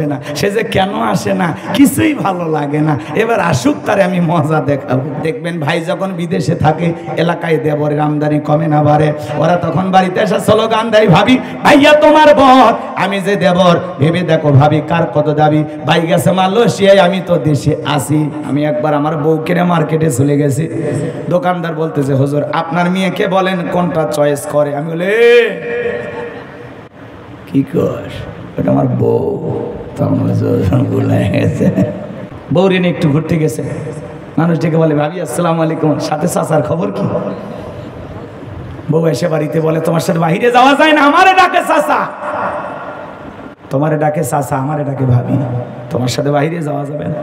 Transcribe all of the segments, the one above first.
বুঝবে না, সে যে কেন আসে না কিছুই ভালো লাগে না। এবার আসুক, তারে আমি মজা দেখাবো। দেখবেন ভাই যখন বিদেশে থাকে এলাকায় দেবরের আমদানি কমে না বাড়ে, ওরা তখন বাড়িতে এসে স্লোগান দেয়, ভাবি ভাইয়া তোমার বর, আমি যে দেবর ভেবে দেখো ভাবি কার কত দাবি, ভাই গেছে মালয়েশিয়ায়, আমি তো দেশে আসি। আমি একবার আমার বউ কিনে মার্কেটে চলে গেছি, দোকানদার বলতেছে হুজুর আপনার মেয়েকে বলেন কোনটা চয়েস করে। আমি বলে কি কর, ওটা আমার বউ। তখন ভুলে গেছে, বউরে নিয়ে একটু ঘুরতে গেছে, মানুষ ডেকে বলে ভাবি আসসালামু আলাইকুম, সাথে চাচার খবর কি? বউ এসে বাড়িতে বলে তোমার সাথে বাহিরে যাওয়া যায় না, আমারে ডাকে চাচা, তোমারে ডাকে চাচা, আমারে ডাকে ভাবি, তোমার সাথে বাহিরে যাওয়া যাবে না।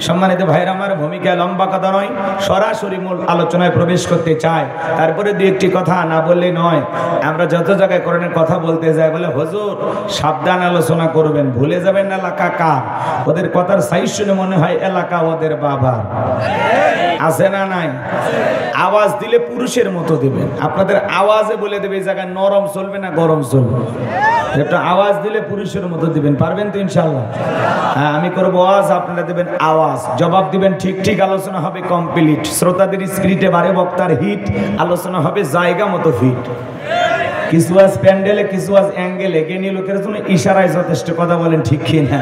সম্মানিত ভাইরা আমার, ভূমিকা লম্বা কথা নয়, সরাসরি মূল আলোচনায় প্রবেশ করতে চাই। তারপরে দু একটি কথা না বললেই নয়। আমরা যত জায়গায় কোরআনের কথা বলতে যাই বলে হুজুর সাবধান আলোচনা করবেন, ভুলে যাবেন না এলাকা কার। ওদের কথার সাইজ শুনে মনে হয় এলাকা ওদের বাবা, আছে না নাই? আওয়াজ দিলে পুরুষের মতো দিবেন, আপনাদের আওয়াজে বলে দেবে এই জায়গায় নরম চলবে না গরম চলবে। একটা আওয়াজ দিলে পুরুষের মতো দিবেন, পারবেন তো ইনশাআল্লাহ? হ্যাঁ, আমি করবো আওয়াজ, আপনারা দেবেন আওয়াজ, জবাব দিবেন ঠিক ঠিক। আলোচনা হবে কমপ্লিট, শ্রোতাদের স্ক্রিটে বারে বক্তার হিট, আলোচনা হবে জায়গা মতো ফিট। কিছু আজ প্যান্ডেলে, কিছু আজ অ্যাঙ্গেলে, জ্ঞানী লোকের জন্য ইশারায় যথেষ্ট, কথা বলেন ঠিক কি না?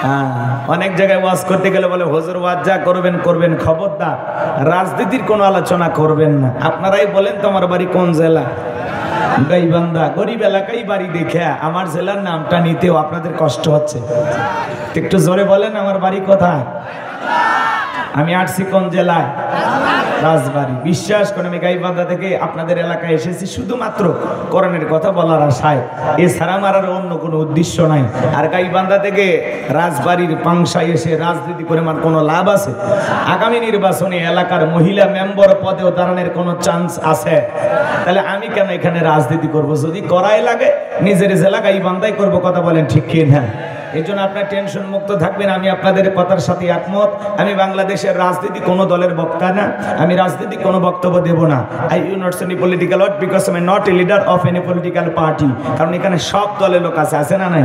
হ্যাঁ, অনেক জায়গায় ওয়াজ করতে গেলে বলে হুজুর ওয়াজ যা করবেন করবেন, খবরদার রাজনীতির কোনো আলোচনা করবেন না। আপনারাই বলেন তো আমার বাড়ি কোন জেলা? গাইবান্ধা। গরিব এলাকায় বাড়ি দেখে আমার জেলার নামটা নিতেও আপনাদের কষ্ট হচ্ছে, একটু জোরে বলেন আমার বাড়ি কোথায়? আমি আসছি কোন জেলায়? রাজবাড়ী। বিশ্বাস করে আমি গাইবান্ধা থেকে আপনাদের এলাকায় এসেছি শুধুমাত্র কোরআনের কথা বলার আশায়, এছাড়া আমার আর অন্য কোনো উদ্দেশ্য নাই। আর গাইবান্ধা থেকে রাজবাড়ির পাংশায় এসে রাজনীতি করে আমার কোনো লাভ আছে? আগামী নির্বাচনে এলাকার মহিলা মেম্বার পদেও দাঁড়ানোর কোনো চান্স আছে? তাহলে আমি কেন এখানে রাজনীতি করব? যদি করাই লাগে নিজের জেলা গাইবান্ধাই করব, কথা বলেন ঠিক কি না? এই জন্য আপনার টেনশন মুক্ত থাকবেন, আমি আপনাদের কথার সাথে একমত। আমি বাংলাদেশের রাজনীতি কোনো দলের বক্তা না, আমি রাজনীতি কোনো বক্তব্য দেব না। I you not any political word because I am not a leader of any political party. কারণ এখানে সব দলের লোক আছে, আছে না নাই?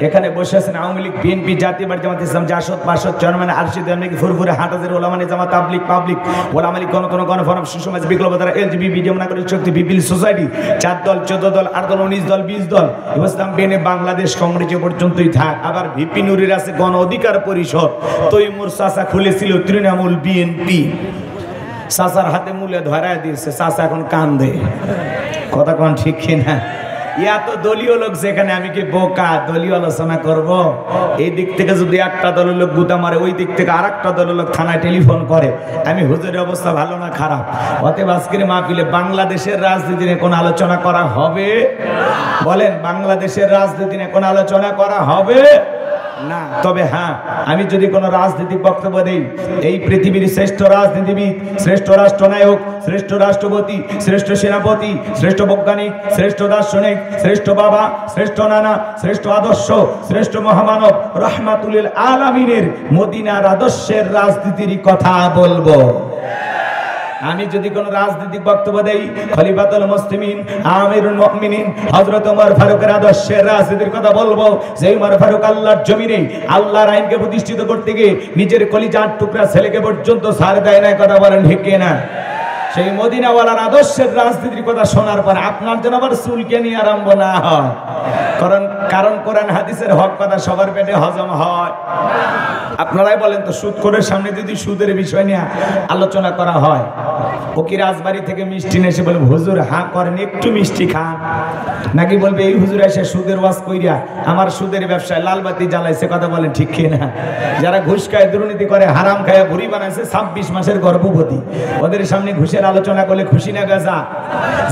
এখানে বসে আছেন আওয়ামী লীগ, বিএনপি, জাতীয় পার্টি, জামাত ইসলাম, জাসদ, পার্ষদ, চেয়ারম্যান, আরশিদ, অনেক ফুরফুরে, হাটাজের, ওলামানি জামাত, তাবলিগ, পাবলিক, ওলামা লীগ, গণফোরাম, সুসমাজ, বিপ্লবতারা, এলজিবিবি, যমুনাগরী শক্তি, পিপল সোসাইটি, 4 দল, 14 দল, 8 দল, 19 দল, 20 দল, ইসলাম বেনে বাংলাদেশ কংগ্রেস পর্যন্তই থাক। আবার ভিপি নুরির আছে গণ অধিকার পরিষদ, তৈমুর চাচা খুলেছিল তৃণমূল বিএনপি, চাচার হাতে মূলে ধরায় দিয়েছে, চাচা এখন কান্দে, কথা কোন ঠিক কিনা? ইয়া তো দলীয় লোক, যেখানে আমি কি বোকা দলীয় আলোচনা করব? এই দিক থেকে যদি একটা দলের লোক গুতা মারে, ওই দিক থেকে আর একটা দলের লোক থানায় টেলিফোন করে, আমি হুজুরের অবস্থা ভালো না খারাপ? অতএব আজকের মাহফিলে বাংলাদেশের রাজনীতি নিয়ে কোনো আলোচনা করা হবে? বলেন, বাংলাদেশের রাজনীতি নিয়ে কোনো আলোচনা করা হবে না। তবে হ্যাঁ, আমি যদি কোনো রাজনৈতিক বক্তব্য দেই, এই পৃথিবীর শ্রেষ্ঠ রাজনীতিবিদ, শ্রেষ্ঠ রাষ্ট্রনায়ক, শ্রেষ্ঠ রাষ্ট্রপতি, শ্রেষ্ঠ সেনাপতি, শ্রেষ্ঠ বৈজ্ঞানিক, শ্রেষ্ঠ দার্শনিক, শ্রেষ্ঠ বাবা, শ্রেষ্ঠ নানা, শ্রেষ্ঠ আদর্শ, শ্রেষ্ঠ মহামানব রাহমাতুল লিল আলামিনের মদিনার আদর্শের রাজনীতির কথা বলবো। আমি যদি কোন রাজনৈতিক বক্তব্য দেই, খলিফাতুল মুসলিমিন, আমিরুল মুমিনিন হযরত ওমর ফারুকের আদর্শের রাজনীতির কথা বলবো। যে ওমর ফারুক আল্লাহর জমিনে আল্লাহর আইনকে প্রতিষ্ঠিত করতে গিয়ে নিজের কলিজার টুকরা ছেলেকে পর্যন্ত ছাড় দেয় না, কথা বলেন ঠিক কিনা? সেই মদিনাওয়ালার আদর্শের রাজনীতির কথা শোনার পর আপনার যেন আবার চুলকে নিয়ে আরম্ভ না হয়। কারণ কোরআন হাদিসের হক কথা সবার পেটে হজম হয়। আপনারাই বলেন তো, সুদখোরের সামনে যদি সুদের বিষয় নিয়ে আলোচনা করা হয়, ও কি রাজবাড়ি থেকে মিষ্টি নিয়ে এসে বলবে হুজুর হা করেন একটু মিষ্টি খান, নাকি বলবে এই হুজুর এসে সুদের ওয়াজ কইরা আমার সুদের ব্যবসায় লালবাতি জ্বালাইছে, কথা বলেন ঠিক কি না? যারা ঘুষ খায়, দুর্নীতি করে, হারাম খায়, ভুড়ি বানাইছে, 26 মাসের গর্ভবতী, ওদের সামনে ঘুষের আলোচনা করলে খুশি না বেজা?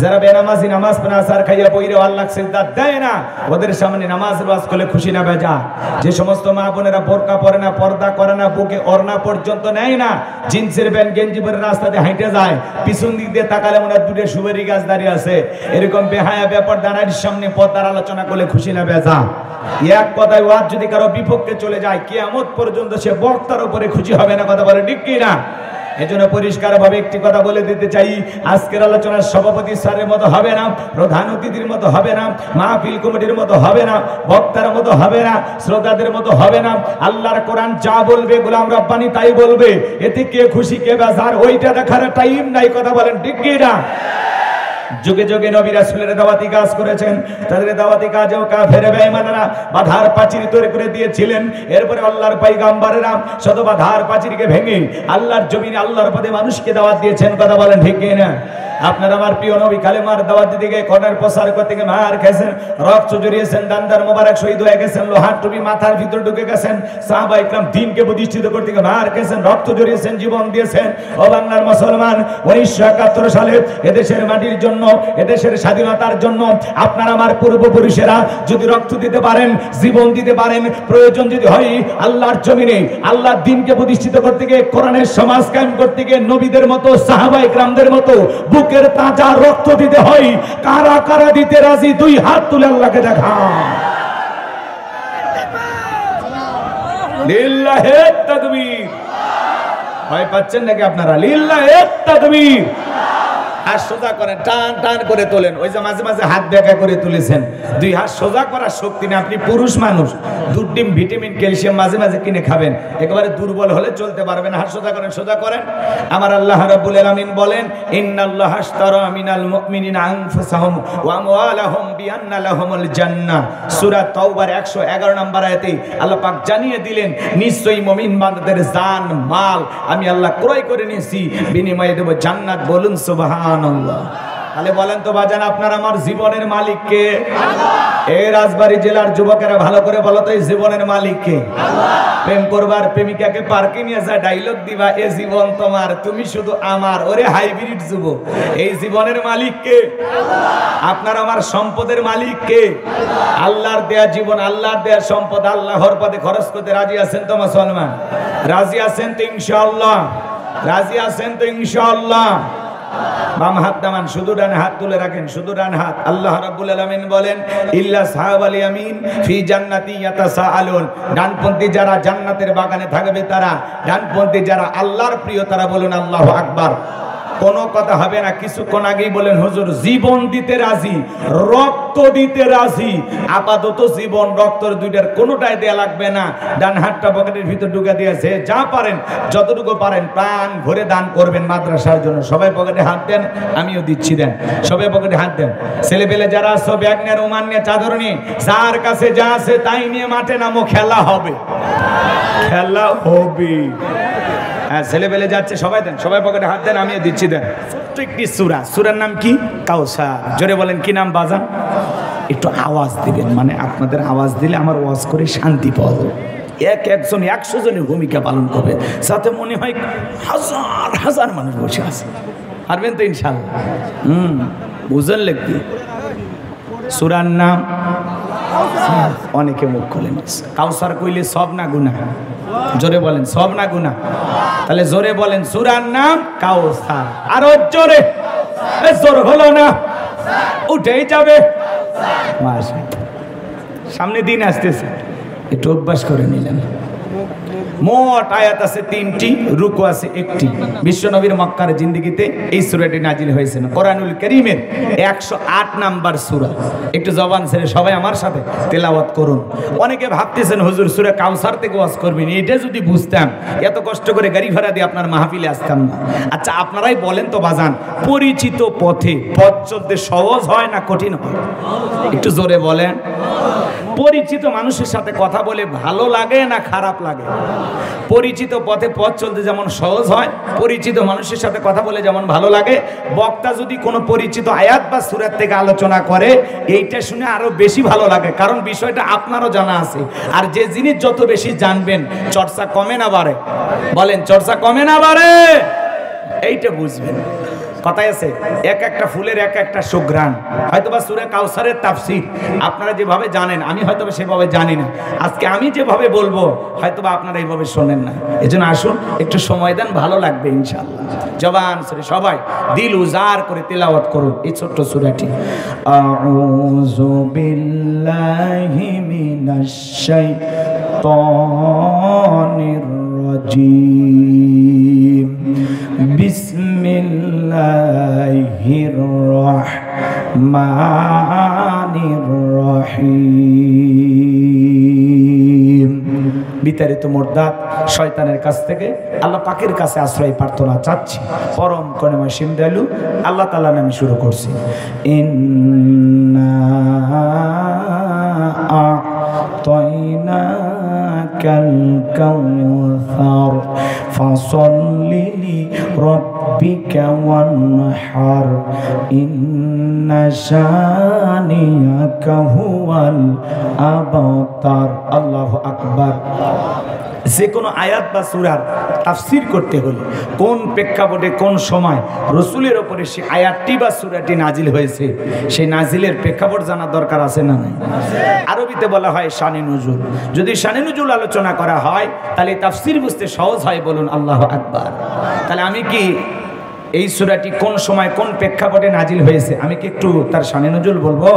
যারা বেনামাজি, নামাজ পড়ে আসার খাইয়া বইরে আল্লাহ সিজদা দেয় না, ওদের সামনে নামাজ ওয়াজ করলে খুশি না বেজা? যে সমস্ত মা বোনেরা বোরকা পরে না, পর্দা করে না, বুকে ওড়না পর্যন্ত নেয় না, জিন্সের প্যান্ট গেঞ্জি পরে রাস্তাতে হাঁটে যায়, পিছন দিক দিয়ে তাকালে মনে হয় দুটো সুবেরি গাছ দাঁড়িয়ে আছে, এরকম বেহায়া ব্যাপার দাঁড়ার সামনে পর্দার আলোচনা করলে খুশি না বেজা? এক কথায় ওয়াজ যদি কারো বিপক্ষে চলে যায়, কিয়ামত পর্যন্ত সে বক্তার উপরে খুশি হবে না, কথা বলে ঠিক কি না? এজন্য পরিষ্কারভাবে একটি কথা বলে দিতে চাই, আজকের আলোচনার সভাপতি স্যারের মতো হবে না, প্রধান অতিথির মতো হবে না, মাহফিল কমিটির মতো হবে না, বক্তার মতো হবে না, শ্রোতাদের মতো হবে না। আল্লাহর কোরআন যা বলবে গোলাম রব্বানি তাই বলবে। এতে কে খুশি কে বেজার ওইটা দেখার টাইম নাই। কথা বলেন ঠিক কি না? যুগে যুগে নবী রাসূলের দাওয়াতি কাজ করেছেন, তাদের দাওয়াতি কাজেও কাফের বেঈমানরা বাধার প্রাচীর তৈরি করে দিয়েছিলেন। এরপরে আল্লাহর পয়গম্বরেরা শত বাধার প্রাচীরকে ভেঙে আল্লাহর জমিনে আল্লাহর পথে মানুষকে দাওয়াত দিয়েছেন। কথা বলেন ঠিক কি না? আপনার আমার প্রিয় নবী কালেমার দাওয়াত দিতে গিয়ে কর্ণের প্রসার করতে গিয়ে মার খেয়েছেন, রক্ত জড়িয়েছেন, দান্দার মোবারক শহীদ হয়ে গেছেন, লোহার টুপি মাথার ভিতর ঢুকে গেছেন, সাহাবা ইকরাম দ্বীনকে প্রতিষ্ঠিত করতে গিয়ে মার খেয়েছেন, রক্ত জড়িয়েছেন, জীবন দিয়েছেন। ও বাংলার মুসলমান, 1971 সালে এদেশের মাটির জন্য, এদেশের স্বাধীনতার জন্য আপনার আমার পূর্বপুরুষেরা যদি রক্ত দিতে পারেন, জীবন দিতে পারেন, প্রয়োজন যদি হয় আল্লাহর জমিনে আল্লাহর দ্বীনকে প্রতিষ্ঠিত করতে গিয়ে, কোরআনের সমাজ কায়েম করতে গিয়ে নবীদের মতো সাহাবা ইকরামদের মতো বুকের তাজা রক্ত দিতে হয়, কারা কারা দিতে রাজি? দুই হাত তুলে আল্লাহকে দেখান। লিল্লাহি তাকবীর। ভয় পাচ্ছেন নাকি আপনারা? লিল্লাহি তাকবীর। হাত সোজা করেন, টান টান করে তোলেন। ওই যে মাঝে মাঝে হাত বেঁকা করে তুলেছেন, দুই হাত সোজা করার শক্তি নেই। আপনি পুরুষ মানুষ, দুধ ডিম ভিটামিন ক্যালসিয়াম মাঝে মাঝে কিনে খাবেন, একেবারে দুর্বল হলে চলতে পারবেন। হাত সোজা করেন, সোজা করেন। আমার আল্লাহ রাব্বুল আলামিন বলেন, ইন্নাল্লাহা আশতারা মিনাল মুমিনিনা আনফুসাহুম ওয়া আমওয়ালাহুম বিআন্না লাহুমুল জান্নাহ। সূরা তাওবার 111 নম্বর আয়াতে আল্লাহ পাক জানিয়ে দিলেন, নিশ্চয়ই মুমিন বান্দাদের জান মাল আমি আল্লাহ ক্রয় করে নিয়েছি, বিনিময়ে দেব জান্নাত। বলুন সুবহান। তাহলে বলেন তো বাজান, আপনার আমার জীবনের মালিক কে? এই রাজবাড়ী জেলার যুবকেরা ভালো করে বলো তো, এই জীবনের মালিক কে? প্রেম করবার প্রেমিকাকে পার্কে নিয়ে যায়, ডায়লগ দিবা, এ জীবন তোমার, তুমি শুধু আমার। ওরে হাইব্রিড যুবক, এই জীবনের মালিক কে? আপনার আমার সম্পদের মালিক কে? আল্লাহর দেয়া জীবন, আল্লাহর দেয়া সম্পদ আল্লাহর পথে খরচ করতে রাজি আছেন তো মুসলমান? রাজি আছেন তো ইনশাআল্লাহ? রাজি আছেন তো ইনশাআল্লাহ? বাম হাত নামান, শুধু ডান হাত তুলে রাখেন, শুধু ডান হাত। আল্লাহ রাব্বুল আলামিন বলেন, ইল্লা সাহাবাল ইয়ামিন ফি জান্নাতি ইয়াতাসাআলুন। ডানপন্থী যারা জান্নাতের বাগানে থাকবে তারা, ডানপন্থী যারা আল্লাহর প্রিয় তারা। বলুন আল্লাহু আকবার। কোনো কথা হবে না। কিছুক্ষণ আগেই বলেন হুজুর জীবন দিতে রাজি, রক্ত দিতে রাজি। আপাতত জীবন রক্তর দুইটার কোনোটাই দেয়া লাগবে না। ডান হাতটা পকেটের ভিতর ঢুকে দিয়েছে, যা পারেন যতটুকু পারেন প্রাণ ভরে দান করবেন মাদ্রাসার জন্য। সবাই পকেটে হাত দেন, আমিও দিচ্ছি, দেন সবাই পকেটে হাত দেন। ছেলে পেলে যারা আসো, ব্যাগ নিয়ে, রুমাল নিয়ে, চাদর নিয়ে, যার কাছে যা আছে তাই নিয়ে মাঠে নামো, খেলা হবে, খেলা হবে। হ্যাঁ, ছেলে পেলে যাচ্ছে, সবাই দেন, সবাই পকেটে হাত দেন, আমিও দিচ্ছি, দেন। একটি সূরা, সূরার নাম কি? কাউসার। জোরে বলেন কি নাম বাজান? একটু আওয়াজ দিবেন, মানে আপনাদের আওয়াজ দিলে আমার ওয়াজ করে শান্তি পাওয়া যাবে। একজন 100 জনের ভূমিকা পালন করবে, সাথে মনে হয় হাজার হাজার মানুষ বসে আছে। পারবেন তো ইনশাআল্লাহ? বুঝলেন লিখবি। সূরার নাম অনেকে মুখ খোলেন। কাউসার কইলে সব না গুনাহ? জোরে বলেন সব না গুনাহ? তাহলে জোরে বলেন সূরার নাম কাউসার। আরো জোরে। জোর হলো না, উঠেই যাবে। সামনে দিন আসতেছে, একটু অভ্যাস করে নিলেন। মোট আয়াত আছে 3টি, রুকু আছে 1টি। বিশ্বনবীর মক্কার জিন্দেগিতে এই সূরাটি নাজিল হয়েছিল। কোরআনুল কারীমের 108 নাম্বার সূরা। একটু জবান ছেড়ে সবাই আমার সাথে তেলাওয়াত করুন। অনেকে ভাবতেছেন হুজুর সূরা কাউসার থেকে ওয়াজ করবেন, এটা যদি বুঝতাম এত কষ্ট করে গাড়ি ভাড়া দিয়ে আপনার মাহফিলে আসতাম না। আচ্ছা আপনারাই বলেন তো বাজান, পরিচিত পথে পথ চলতে সহজ হয় না কঠিন হয়? একটু জোরে বলেন। পরিচিত মানুষের সাথে কথা বলে ভালো লাগে না খারাপ লাগে? পরিচিত পথে পথ চলতে যেমন সহজ হয়, পরিচিত মানুষের সাথে কথা বলে যেমন ভালো লাগে। বক্তা যদি কোনো পরিচিত আয়াত বা সূরা থেকে আলোচনা করে, এইটা শুনে আরো বেশি ভালো লাগে, কারণ বিষয়টা আপনারও জানা আছে। আর যে জিনিস যত বেশি জানবেন, চর্চা কমে না বাড়ে? বলেন চর্চা কমে না বাড়ে? এইটা বুঝবেন। কথায় আছে এক একটা ফুলের এক একটা সুঘ্রাণ। হয়তোবা সূরা কাউসারের তাফসীর আপনারা যেভাবে জানেন, আমি হয়তোবা সেভাবে জানি না। আজকে আমি যেভাবে বলবো হয়তোবা আপনারা এইভাবে শোনেন না। এজন্য আসুন একটু সময় দেন, ভালো লাগবে ইনশাআল্লাহ। জবান ছেড়ে সবাই দিল উজাড় করে তিলাওয়াত করুন এই ছোট্ট সূরাটি। আউযু বিল্লাহি মিনাশ শাইতানির রাজিম। রহমানির রহিম। বিতাড়িত মুরদাদ শয়তানের কাছ থেকে আল্লাহ পাকের কাছে আশ্রয় প্রার্থনা চাচ্ছি। পরম করুণাময় অসীম দয়ালু আল্লাহ তাআলার নামে শুরু করছি। ইন্না আ'তাইনাকাল কাউসার ফাসাল্লি লিরাব্বিকা ওয়ানহার ইন্না শানিয়াকা হুয়াল আবতার। আল্লাহু আকবার। যে কোনো আয়াত বা সূরার তাফসীর করতে হলে কোন প্রেক্ষাপটে কোন সময় রসুলের ওপরে সেই আয়াতটি বা সূরাটি নাজিল হয়েছে, সেই নাজিলের প্রেক্ষাপট জানা দরকার আছে না নাই? আরবিতে বলা হয় শানে নুজুল। যদি শানে নুজুল আলোচনা করা হয় তাহলে তাফসীর বুঝতে সহজ হয়। বলুন আল্লাহু আকবার। তাহলে আমি কি এই সূরাটি কোন সময় কোন প্রেক্ষাপটে নাজিল হয়েছে আমি কি একটু তার শানে নুজুল বলবো?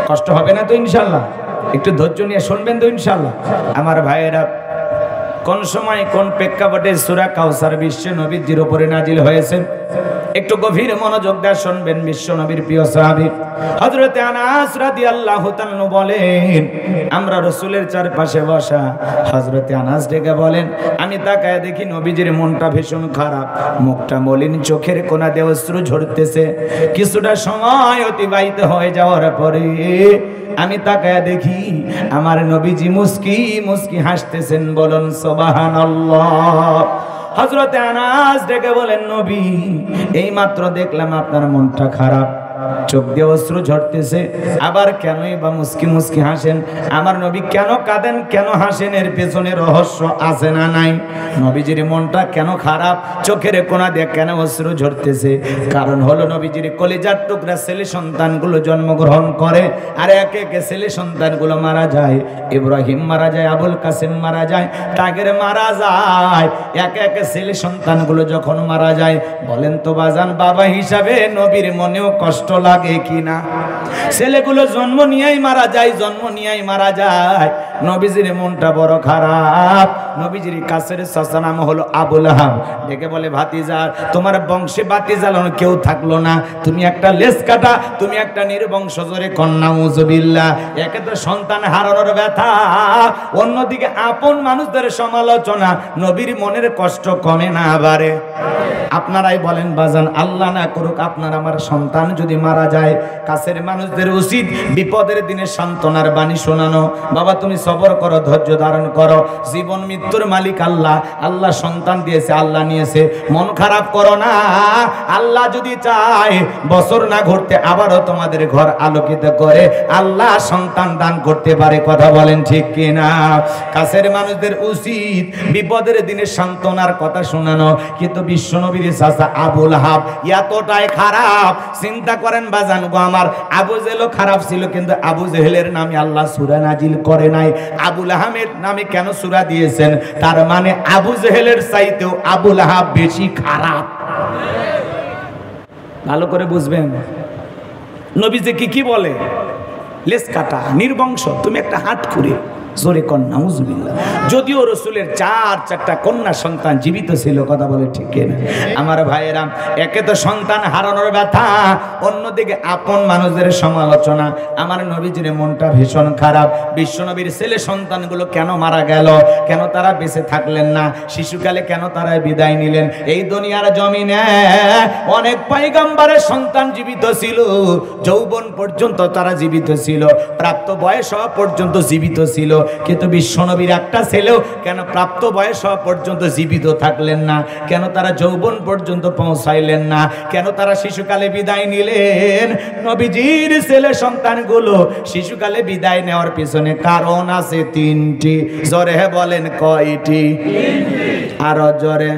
কষ্ট হবে না তো ইনশাআল্লাহ? একটু ধৈর্য নিয়ে শুনবেন তো ইনশাআল্লাহ? আমার ভাইয়েরা, কোন সময় কোন প্রেক্ষাপটে সূরা কাউসার বিশ্ব নবীর উপরে নাজিল হয়েছে একটু গভীর মনোযোগ দিয়ে শুনবেন। বিশ্ব নবীর প্রিয় সাহাবী হযরত আনাস রাদিয়াল্লাহু তাআলা বলেন, আমরা রাসূলের চারপাশে বসা। হযরত আনাস ডেকে বলেন, আমি তাকায় দেখি নবীজির মনটা ভীষণ খারাপ, মুখটা মলিন, চোখের কোণা দিয়ে অশ্রু ঝরতেছে। কিছুটা সময় অতিবাহিত হয়ে যাওয়ার পরে আমি তাকায় দেখি আমার নবীজি মুস্কি মুস্কি হাসতেছেন। বলুন সুবহানাল্লাহ। হযরত আনাস ডেকে বলেন, নবী এই মাত্র দেখলাম আপনার মনটা খারাপ, চোখ দিয়ে অশ্রু ঝরতেছে, আবার কেনই বা মুস্কি মুস্কি হাসেন? আমার নবী কেন কাঁদেন, কেন হাসেন? এর পেছনে রহস্য আছে না নাই? নবীজির মনটা কেন খারাপ, চোখের কোণা দিয়ে কেন অশ্রু ঝরতেছে? কারণ হলো নবীজির কলিজার টুকরা ছেলে সন্তানগুলো জন্মগ্রহণ করে, আর একে একে ছেলে সন্তানগুলো মারা যায়। ইব্রাহিম মারা যায়, আবুল কাসেম মারা যায়, তাগের মারা যায়। একে একে ছেলে সন্তানগুলো যখন মারা যায়, বলেন তো বাজান, বাবা হিসাবে নবীর মনেও কষ্ট লাগে কিনা? ছেলেগুলো জন্ম নিয়েই মারা যায়, জন্ম নিয়েই মারা যায়। নবীজির মনটা বড় খারাপ। নবীজির কাছের চাচা নাম হলো আবু লাহাব। ডেকে বলে, ভাতিজা তোমার বংশে বাতিজা কেউ থাকলো না, তুমি একটা লেজ কাটা, তুমি একটা নির্বংশ। জোরে কন্যা উযুবিল্লাহ। একে তো সন্তান হারানোর ব্যথা, অন্যদিকে আপন মানুষদের সমালোচনা, নবীর মনের কষ্ট কমে না বাড়ে? আপনারাই বলেন বাজান, আল্লাহ না করুক আপনার আমার সন্তান যদি মারা যায়, কাছের মানুষদের উচিত বিপদের দিনে সান্ত্বনার বাণী শোনানো। বাবা তুমি সবর করো, ধৈর্য ধারণ করো, জীবন মৃত্যুর মালিক আল্লাহ। আল্লাহ সন্তান দিয়েছে, আল্লাহ নিয়েছে, মন খারাপ করো না। আল্লাহ যদি চায় বছর না ঘুরতে আবারও তোমাদের ঘর আলোকিত করে আল্লাহ সন্তান দান করতে পারে। কথা বলেন ঠিক কিনা? কাছের মানুষদের উচিত বিপদের দিনে সান্ত্বনার কথা শোনানো। কিন্তু বিশ্বনবীর চাচা আবু লাহাব এতটাই খারাপ, চিন্তা করেন বাজান গো আমার, আবু জেহেলও খারাপ ছিল, কিন্তু আবু জেহেলের নামে আল্লাহ সূরা নাজিল করে নাই। আবু লাহাবের নামে কেন সূরা দিয়েছেন? তার মানে আবু জেহেলের চাইতেও আবু লাহাব বেশি খারাপ। ভালো করে বুঝবেন। নবীজি কি বলে? লেজ কাটা, নির্বংশ, তুমি একটা হাত খুঁড়ে। জোরে কন্যা উযুবিল্লাহ। যদিও রসুলের চারটা কন্যা সন্তান জীবিত ছিল। কথা বলে ঠিক না? আমার ভাইয়েরা, একে তো সন্তান হারানোর ব্যথা, অন্যদিকে আপন মানুষদের সমালোচনা। আমার নবীজির মনটা ভীষণ খারাপ। বিশ্বনবীর ছেলে সন্তানগুলো কেন মারা গেল, কেন তারা বেঁচে থাকলেন না, শিশুকালে কেন তারা বিদায় নিলেন? এই দুনিয়ার জমিনে অনেক পয়গম্বরের সন্তান জীবিত ছিল, যৌবন পর্যন্ত তারা জীবিত ছিল, প্রাপ্ত বয়স হওয়া পর্যন্ত জীবিত ছিল, কিন্তু বিশ্বনবীর একটা ছেলেও কেন প্রাপ্ত বয়স হওয়া পর্যন্ত জীবিত থাকলেন না? কেন তারা যৌবন পর্যন্ত পৌঁছাইলেন না? কেন তারা শিশুকালে বিদায় নিলেন? নবীজির ছেলে সন্তানগুলো শিশুকালে বিদায় নেওয়ার পিছনে কারণ আছে তিনটি। জোরে বলেন কয়টি? আরো জোরে,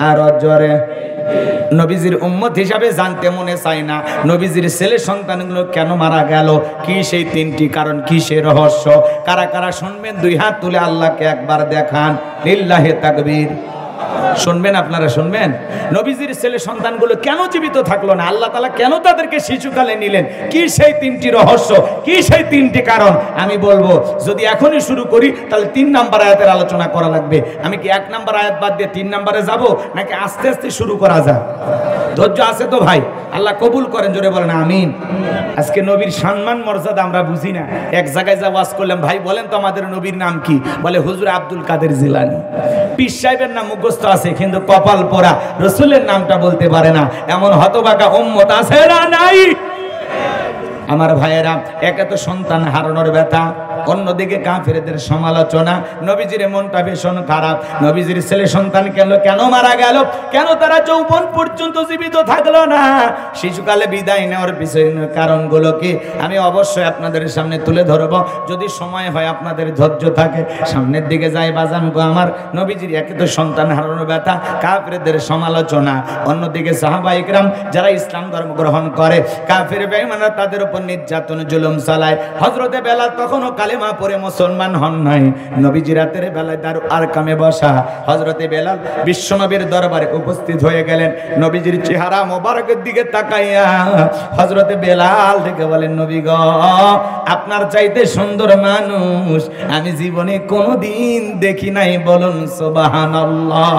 আরো জোরে। নবীজির উম্মত হিসাবে জানতে মনে চায় না নবীজির ছেলে সন্তানগুলো কেন মারা গেল, কি সেই তিনটি কারণ, কি সেই রহস্য? কারা কারা শুনবেন দুই হাত তুলে আল্লাহকে একবার দেখান। লিল্লাহি তাকবীর। শুনবেন, আপনারা শুনবেন। নবীজির ছেলে সন্তানগুলো কেন জীবিত থাকলো না? আল্লাহ তাআলা কেন তাদেরকে শিশুকালে নিলেন? কি সেই তিনটি রহস্য, কি সেই তিনটি কারণ? আমি বলবো, যদি এখনই শুরু করি তাহলে 3 নাম্বার আয়াতের আলোচনা করা লাগবে। আমি কি 1 নাম্বার আয়াত বাদ দিয়ে 3 নাম্বারে যাব, নাকি আস্তে আস্তে শুরু করা যায়? ধৈর্য আছে তো ভাই? আল্লাহ কবুল করেন, জোরে বলেন আমিন। আজকে নবীর সম্মান মর্যাদা আমরা বুঝি না। এক জায়গায় যা ওয়াজ করলাম, ভাই বলেন তো আমাদের নবীর নাম কি? বলে হুজুর আব্দুল কাদের জিলানী। পীর সাহেবের নাম মুখস্থ আছে, কিন্তু কপাল পোড়া রাসূলের নামটা বলতে পারে না। এমন হতভাগা উম্মত আছে না নাই? আমার ভাইয়েরা, একে তো সন্তান হারানোর ব্যথা, অন্যদিকে কাফেরদের সমালোচনা। নবীজির মনটা ভীষণ খারাপ। নবীজির ছেলে সন্তান কেন মারা গেল? কেন তারা যৌবন পর্যন্ত জীবিত থাকলো না? শিশুকালে বিদায় নেওয়ার পিছনের কারণগুলো কি আমি অবশ্যই আপনাদের সামনে তুলে ধরব, যদি সময় হয়, আপনাদের ধৈর্য থাকে। সামনের দিকে যাই বাজান গো আমার। নবীজির একে তো সন্তান হারানোর ব্যথা, কাফেরদের সমালোচনা, অন্যদিকে সাহাবা ইকরাম যারা ইসলাম ধর্ম গ্রহণ করে, কাফের বেঈমানরা তাদের উপর নির্যাতন জুলুম চালায়। হযরতে বেলাল তখনও কালেমা পড়ে মুসলমান হন নাই। নবীজি রাতের বেলায় দারু আরকামে বসা। হযরতে বেলাল বিশ্বনবীর দরবারে উপস্থিত হয়ে গেলেন। নবীজির চেহারা মোবারকের দিকে তাকাইয়া হযরতে বেলাল ডেকে বলেন, নবী গো, আপনার চাইতে সুন্দর মানুষ আমি জীবনে কোনোদিন দেখি নাই, বলুন সুবহানাল্লাহ।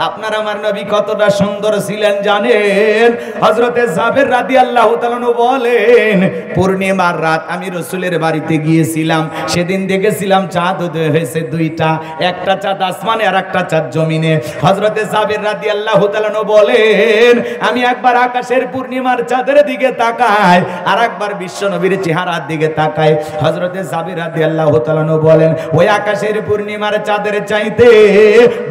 আপনার আমার নবী কতটা সুন্দর ছিলেন জানেন? হযরতে জাবের রাদিয়াল্লাহু তাআলা বলেন, পূর্ণিমার রাত আমি রাসূলের বাড়িতে গিয়েছিলাম। সেদিন দেখেছিলাম চাঁদ উদয় হয়েছে 2টা, একটা চাঁদ আসমানে আর একটা চাঁদ জমিনে। হযরতে জাবের রাদিয়াল্লাহু তাআলা বলেন, আমি একবার আকাশের পূর্ণিমার চাঁদের দিকে তাকাই, আর একবার বিশ্বনবীর চেহারার দিকে তাকাই। হযরতে জাবের রাদিয়াল্লাহু তাআলা বলেন, ওই আকাশের পূর্ণিমার চাঁদের চাইতে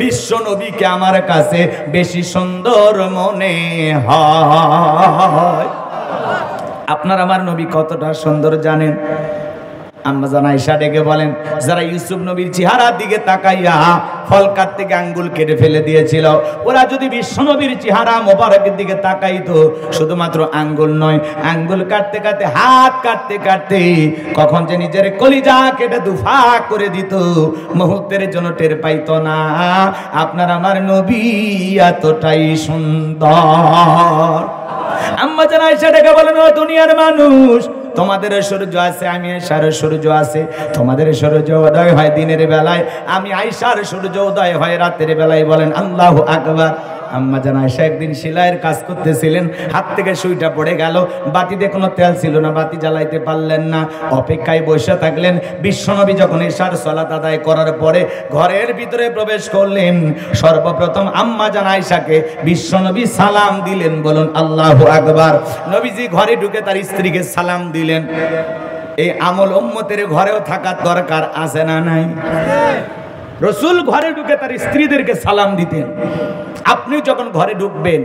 বিশ্বনবীকে আমার কাছে বেশি সুন্দর মনে হয়। আপনার আমার নবী কতটা সুন্দর জানেন? আম্মা জান আয়েশা ডেকে বলেন, যারা ইউসুফ নবীর চেহারার দিকে তাকাইয়া ফল কাটতে গিয়ে আঙ্গুল কেটে ফেলে দিয়েছিল, ওরা যদি বিশ্ব নবীর চেহারা মোবারকের দিকে তাকাইতো, শুধুমাত্র আঙ্গুল নয়, আঙ্গুল কাটতে কাটতে, হাত কাটতে কাটতে কখন যে নিজের কলিজা কেটে দুফাক করে দিত, মুহূর্তের জন্য টের পাইতো না। আপনার আমার নবী এতটাই সুন্দর। আম্মা জান আয়েশা ডেকে বলেন, ও দুনিয়ার মানুষ, তোমাদের সূর্য আছে, আমি আয়েশার সূর্য আছে। তোমাদের সূর্য উদয় হয় দিনের বেলায়, আমি আয়েশার সূর্য উদয় হয় রাতের বেলায়। বলেন আল্লাহু আকবার। আম্মা জান আয়েশা একদিন সেলাইয়ের কাজ করতেছিলেন, হাত থেকে সুইটা পড়ে গেল। বাতিতে কোনো তেল ছিল না, বাতি জ্বালাইতে পারলেন না, অপেক্ষায় বসে থাকলেন। বিশ্বনবী যখন ইশার সালাত আদায় করার পরে ঘরের ভিতরে প্রবেশ করলেন, সর্বপ্রথম আম্মা জান আয়েশাকে বিশ্বনবী সালাম দিলেন। বলুন আল্লাহু আকবার। নবীজি ঘরে ঢুকে তার স্ত্রীকে সালাম দিলেন। এই আমল উম্মতের ঘরেও থাকার দরকার আছে না নাই? রাসূল ঘরে ঢুকে তার স্ত্রীদেরকে সালাম দিতেন। আপনি যখন ঘরে ঢুকবেন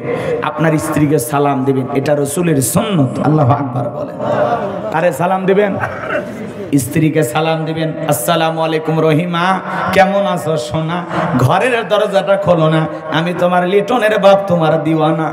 আপনার স্ত্রীকে সালাম দিবেন, এটা রাসূলের সুন্নাত। আল্লাহু আকবার বলেন। কারে সালাম দিবেন? স্ত্রীকে সালাম দিবেন। আসসালামু আলাইকুম রহিমা, কেমন আছো সোনা? ঘরের দরজাটা খোলো না, আমি তোমার লিটনের বাপ, তোমার দিওয়ানা।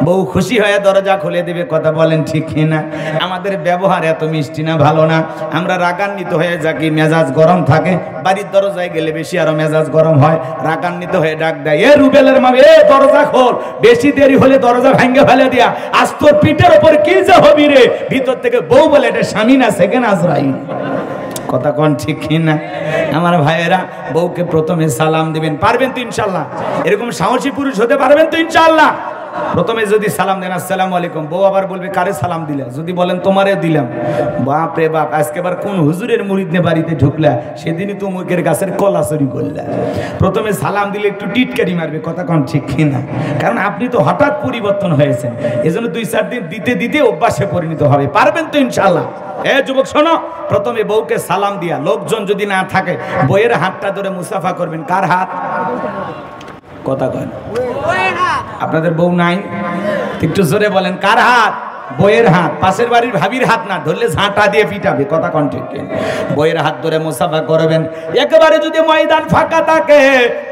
বউ খুশি হয়ে দরজা খুলে দিবে। কথা বলেন ঠিক না? আমাদের ব্যবহার এত মিষ্টি না, ভালো না। আমরা রাগান্বিত হয়ে যাকি, মেজাজ গরম থাকে। বাড়ির দরজায় গেলে বেশি আরো মেজাজ গরম হয়। রাগান্বিত হয়ে ডাক দেয়, এ রুবেলের মা, এ দরজা খোল। বেশি দেরি হলে দরজা ভেঙে ফেলে দিয়া, আজ তোর পিঠের উপর কি যে হবি রে। ভিতর থেকে বউ বলে, এটা স্বামী না, সেকেন্ড আজরাইল। কথা কোন ঠিক না? আমার ভাইয়েরা, বউকে প্রথমে সালাম দিবেন। পারবেন তো ইনশাল্লাহ? এরকম সাহসী পুরুষ হতে পারবেন তো ইনশাল্লাহ? প্রথমে যদি সালাম দেন আসসালামু আলাইকুম, বউ আবার বলবে কারে সালাম দিলে? যদি বলেন তোমারে দিলাম, বাপ রে বাপ, আজকে আবার কোন হুজুরের মুরিদ নিয়ে বাড়িতে ঢুকলা, সেদিনই তো মুখের গাছের কলা চুরি করলা। প্রথমে সালাম দিলে একটু টিটকারি মারবে। কথা কোন ঠিক না? কারণ আপনি তো হঠাৎ পরিবর্তন হয়েছেন, এজন্য 2-4 দিন দিতে দিতে অভ্যাসে পরিণত হবে। পারবেন তো ইনশাআল্লাহ? এ যুবক শোনো, প্রথমে বউকে সালাম দিয়া, লোকজন যদি না থাকে বইয়ের হাতটা ধরে মুসাফা করবেন। কার হাত? কথা কয়, আপনাদের বউ নাই? একটু জোরে বলেন, কার হাত? বইয়ের হাত, পাশের বাড়ির ভাবির হাত না ধরলে ঝাঁটা দিয়ে পিটাবে, কথা কোন ঠিক কিনা? বইয়ের হাত ধরে মুসাফা করবেন। একেবারে যদি ময়দান ফাঁকা থাকে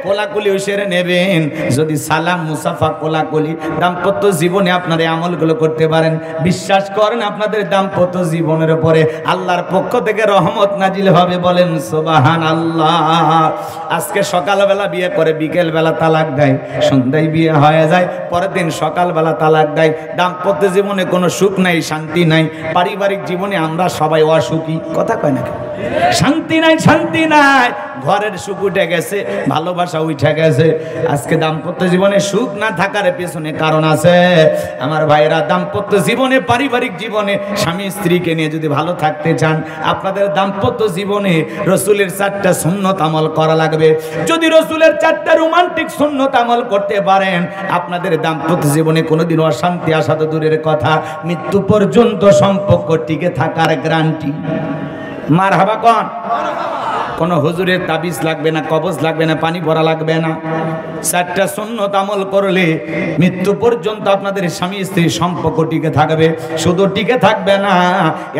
কোলাকুলি সেরে নেবেন। যদি সালাম মুসাফা কোলাকুলি দাম্পত্য জীবনে আপনারা আমলগুলো করতে পারেন, বিশ্বাস করেন আপনাদের দাম্পত্য জীবনের উপরে আল্লাহর পক্ষ থেকে রহমত নাজিল হবে। বলেন সুবহানাল্লাহ। আজকে সকালবেলা বিয়ে করে বিকেলবেলা তালাক দেয়, সন্ধ্যায় বিয়ে হয়ে যায়, পরের দিন সকালবেলা তালাক দেয়। দাম্পত্য জীবনে কোনো সুখ নাই, শান্তি নাই। পারিবারিক জীবনে আমরা সবাই অসুখী, কথা কয় না? শান্তি নাই, শান্তি নাই। ঘরের সুখ উঠে গেছে, ভালোবাসা উঠে গেছে। আজকে দাম্পত্য জীবনে সুখ না থাকার পেছনে কারণ আছে। আমার ভাইরা, দাম্পত্য জীবনে পারিবারিক জীবনে স্বামী স্ত্রীকে নিয়ে যদি ভালো থাকতে চান, আপনাদের দাম্পত্য জীবনে রসুলের 4টা সুন্নত আমল করা লাগবে। যদি রসুলের 4টা রোমান্টিক সুন্নত আমল করতে পারেন, আপনাদের দাম্পত্য জীবনে কোনোদিন অশান্তি আসা তো দূরের কথা, মৃত্যু পর্যন্ত সম্পর্ক টিকে থাকার গ্যারান্টি। মারহাবা কোন? কোনো হুজুরের তাবিজ লাগবে না, কবজ লাগবে না, পানি ভরা লাগবে না। 4টা সুন্নত আমল করলে মৃত্যু পর্যন্ত আপনাদের স্বামী স্ত্রীর সম্পর্ক টিকে থাকবে। শুধু টিকে থাকবে না,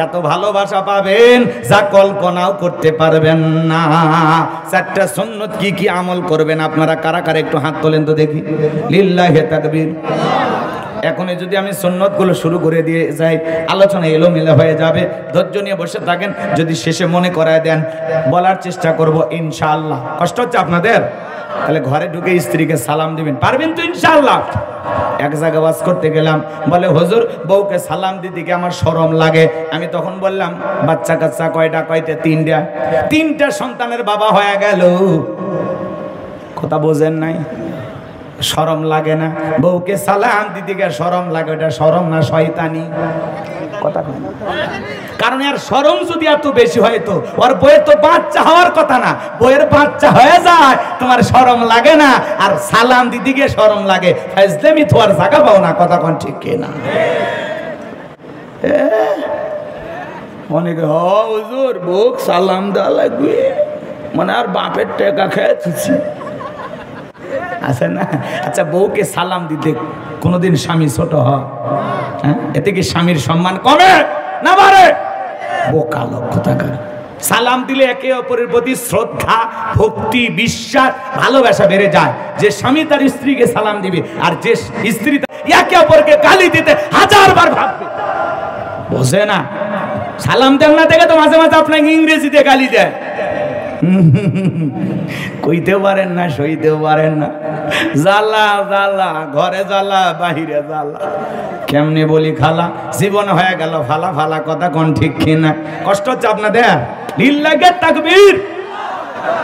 এত ভালোবাসা পাবেন যা কল্পনাও করতে পারবেন না। 4টা সুন্নত কি কি আমল করবেন আপনারা কারা কারা একটু হাত তোলেন তো দেখি। লিল্লাহি তাকবীর। এখনই যদি আমি সুন্নতগুলো শুরু করে দিয়ে যাই, আলোচনা এলোমেলো হয়ে যাবে। ধৈর্য নিয়ে বসে থাকেন, যদি শেষে মনে করায় দেন বলার চেষ্টা করব ইনশাআল্লাহ। কষ্ট হচ্ছে আপনাদের? তাহলে ঘরে ঢুকে স্ত্রীকে সালাম দিবেন, পারবেন তো ইনশাআল্লাহ? এক জায়গায় ওয়াজ করতে গেলাম, বলে হুজুর বউকে সালাম দিতে কি আমার শরম লাগে। আমি তখন বললাম বাচ্চা কাচ্চা কয়টা? কয়টা? 3টা। 3টা সন্তানের বাবা হয়ে গেল, কথা বোঝেন নাই? শরম লাগে না? বউকে সালাম দিতে গিয়ে শরম লাগে, ওটা শরম না শয়তানি, কথা কয় না? কারণ এর শরম যদি এত বেশি হয় তো ওর বইয়ের তো বাচ্চা হওয়ার কথা না, বইয়ের বাচ্চা হয়ে যায়, তোমার শরম লাগে না, আর সালাম দিতে গিয়ে শরম লাগে। ফাজলামি তো আর জায়গা পাও না, কথা কোন ঠিক কিনা? অনেকে হুজুর বউক সালাম দেওয়া লাগবে, মানে আর বাপের টেকা খেয়েছি আছে না? আচ্ছা, বউকে সালাম দিতে কোনোদিন স্বামী ছোট হয়? এতে কি স্বামীর সম্মান কমে না বাড়ে? বোকা লক্ষ্য থাকার। সালাম দিলে একে অপরের প্রতি শ্রদ্ধা, ভক্তি, বিশ্বাস, ভালোবাসা বেড়ে যায়। যে স্বামী তার স্ত্রীকে সালাম দিবে আর যে স্ত্রী একে অপরকে গালি দিতে 1000বার ভাববে, বোঝে না? সালাম দেন না দেখে তো মাঝে মাঝে আপনাকে ইংরেজিতে গালি দেয়, কইতেও পারেন না, সইতেও পারেন না। জ্বালা জ্বালা, ঘরে জ্বালা, বাহিরে জ্বালা। কেমনে বলি খালা, জীবন হয়ে গেল ফালা ফালা, কথা কোন ঠিক কিনা? কষ্ট হচ্ছে আপনাদের? লিল্লাহি তাকবীর।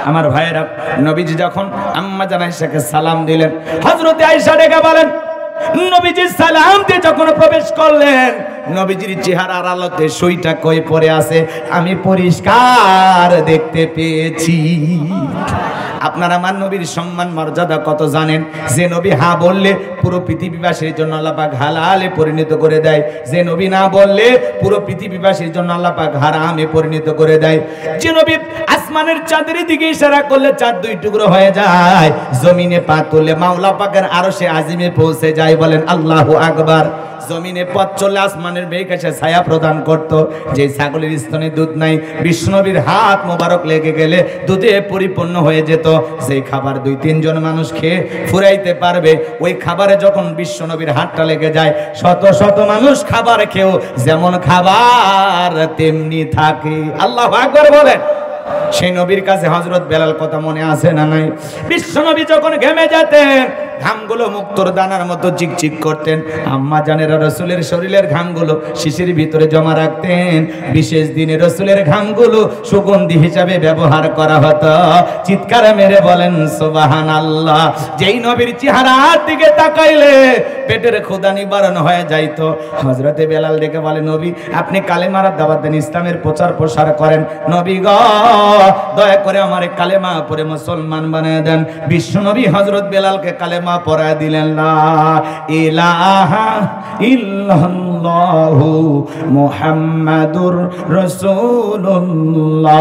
আমার ভাইয়েরা, নবীজি যখন আম্মা জান আয়েশাকে সালাম দিলেন, হযরতে আয়েশা ডেকে বলেন, নবীজি সালাম দিয়ে যখন প্রবেশ করলেন, নবীজির চেহারার আলোতে সইটা কই পড়ে আছে আমি পরিষ্কার দেখতে পেয়েছি। আপনারা আমার নবীর সম্মান মর্যাদা কত জানেন? যে নবী হা বললে পুরো পৃথিবীবাসীর জন্য আল্লাহ পাক হালালে পরিণত করে দেয়, যে নবী না বললে পুরো পৃথিবীবাসীর জন্য আল্লাহ পাক হারামে পরিণত করে দেয়। যে নবী আসমানের চাঁদের দিকে ইশারা করলে চাঁদ 2 টুকরো হয়ে যায়, জমিনে পা তুললে মাওলা পাকের আরশে আজিমে পৌঁছে যায়। বলেন আল্লাহু আকবার। জমিনে পথ চলে আসমানের মেঘ এসে ছায়া প্রদান করত। যে ছাগলের স্তনে দুধ নাই, বিষ্ণুনবীর হাত মোবারক লেগে গেলে দুধে পরিপূর্ণ হয়ে যেত। সেই খাবার 2-3 জন মানুষ খেয়ে ফুরাইতে পারবে, ওই খাবারে যখন বিষ্ণুনবীর হাতটা লেগে যায়, শত শত মানুষ খাবার খেয়েও যেমন খাবার তেমনি থাকে। আল্লাহু আকবার বলেন। সেই নবীর কাছে হযরত বেলাল কথা মনে আছে না নাই? বিশ্বনবী যখন ঘেমে যেতেন, ঘামগুলো মুক্তোর দানার মতো চিকচিক করতেন। আম্মা জানেরা রাসূলের শরীরের ঘামগুলো শিশির ভিতরে জমা রাখতেন। বিশেষ দিনে রাসূলের ঘামগুলো সুগন্ধি হিসাবে ব্যবহার করা হতো। চিৎকার মেরে বলেন সুবহানাল্লাহ। যেই নবীর চেহারার দিকে তাকাইলে পেটের ক্ষুধা নিবারণ হয়ে যাইতো। হযরতে বেলাল ডেকে বলে, নবী আপনি কালেমার দাওয়াত দেন, ইসলামের প্রচার প্রসার করেন, নবী গো দয়া করে আমারে কালেমা পড়ে মুসলমান বানিয়ে দেন। বিশ্বনবী হযরত বেলালকে কালেমা পড়ায় দিলেন, লা ইলাহা ইল্লাল্লাহ ইল্লাল্লাহু মুহাম্মাদুর রাসূলুল্লাহ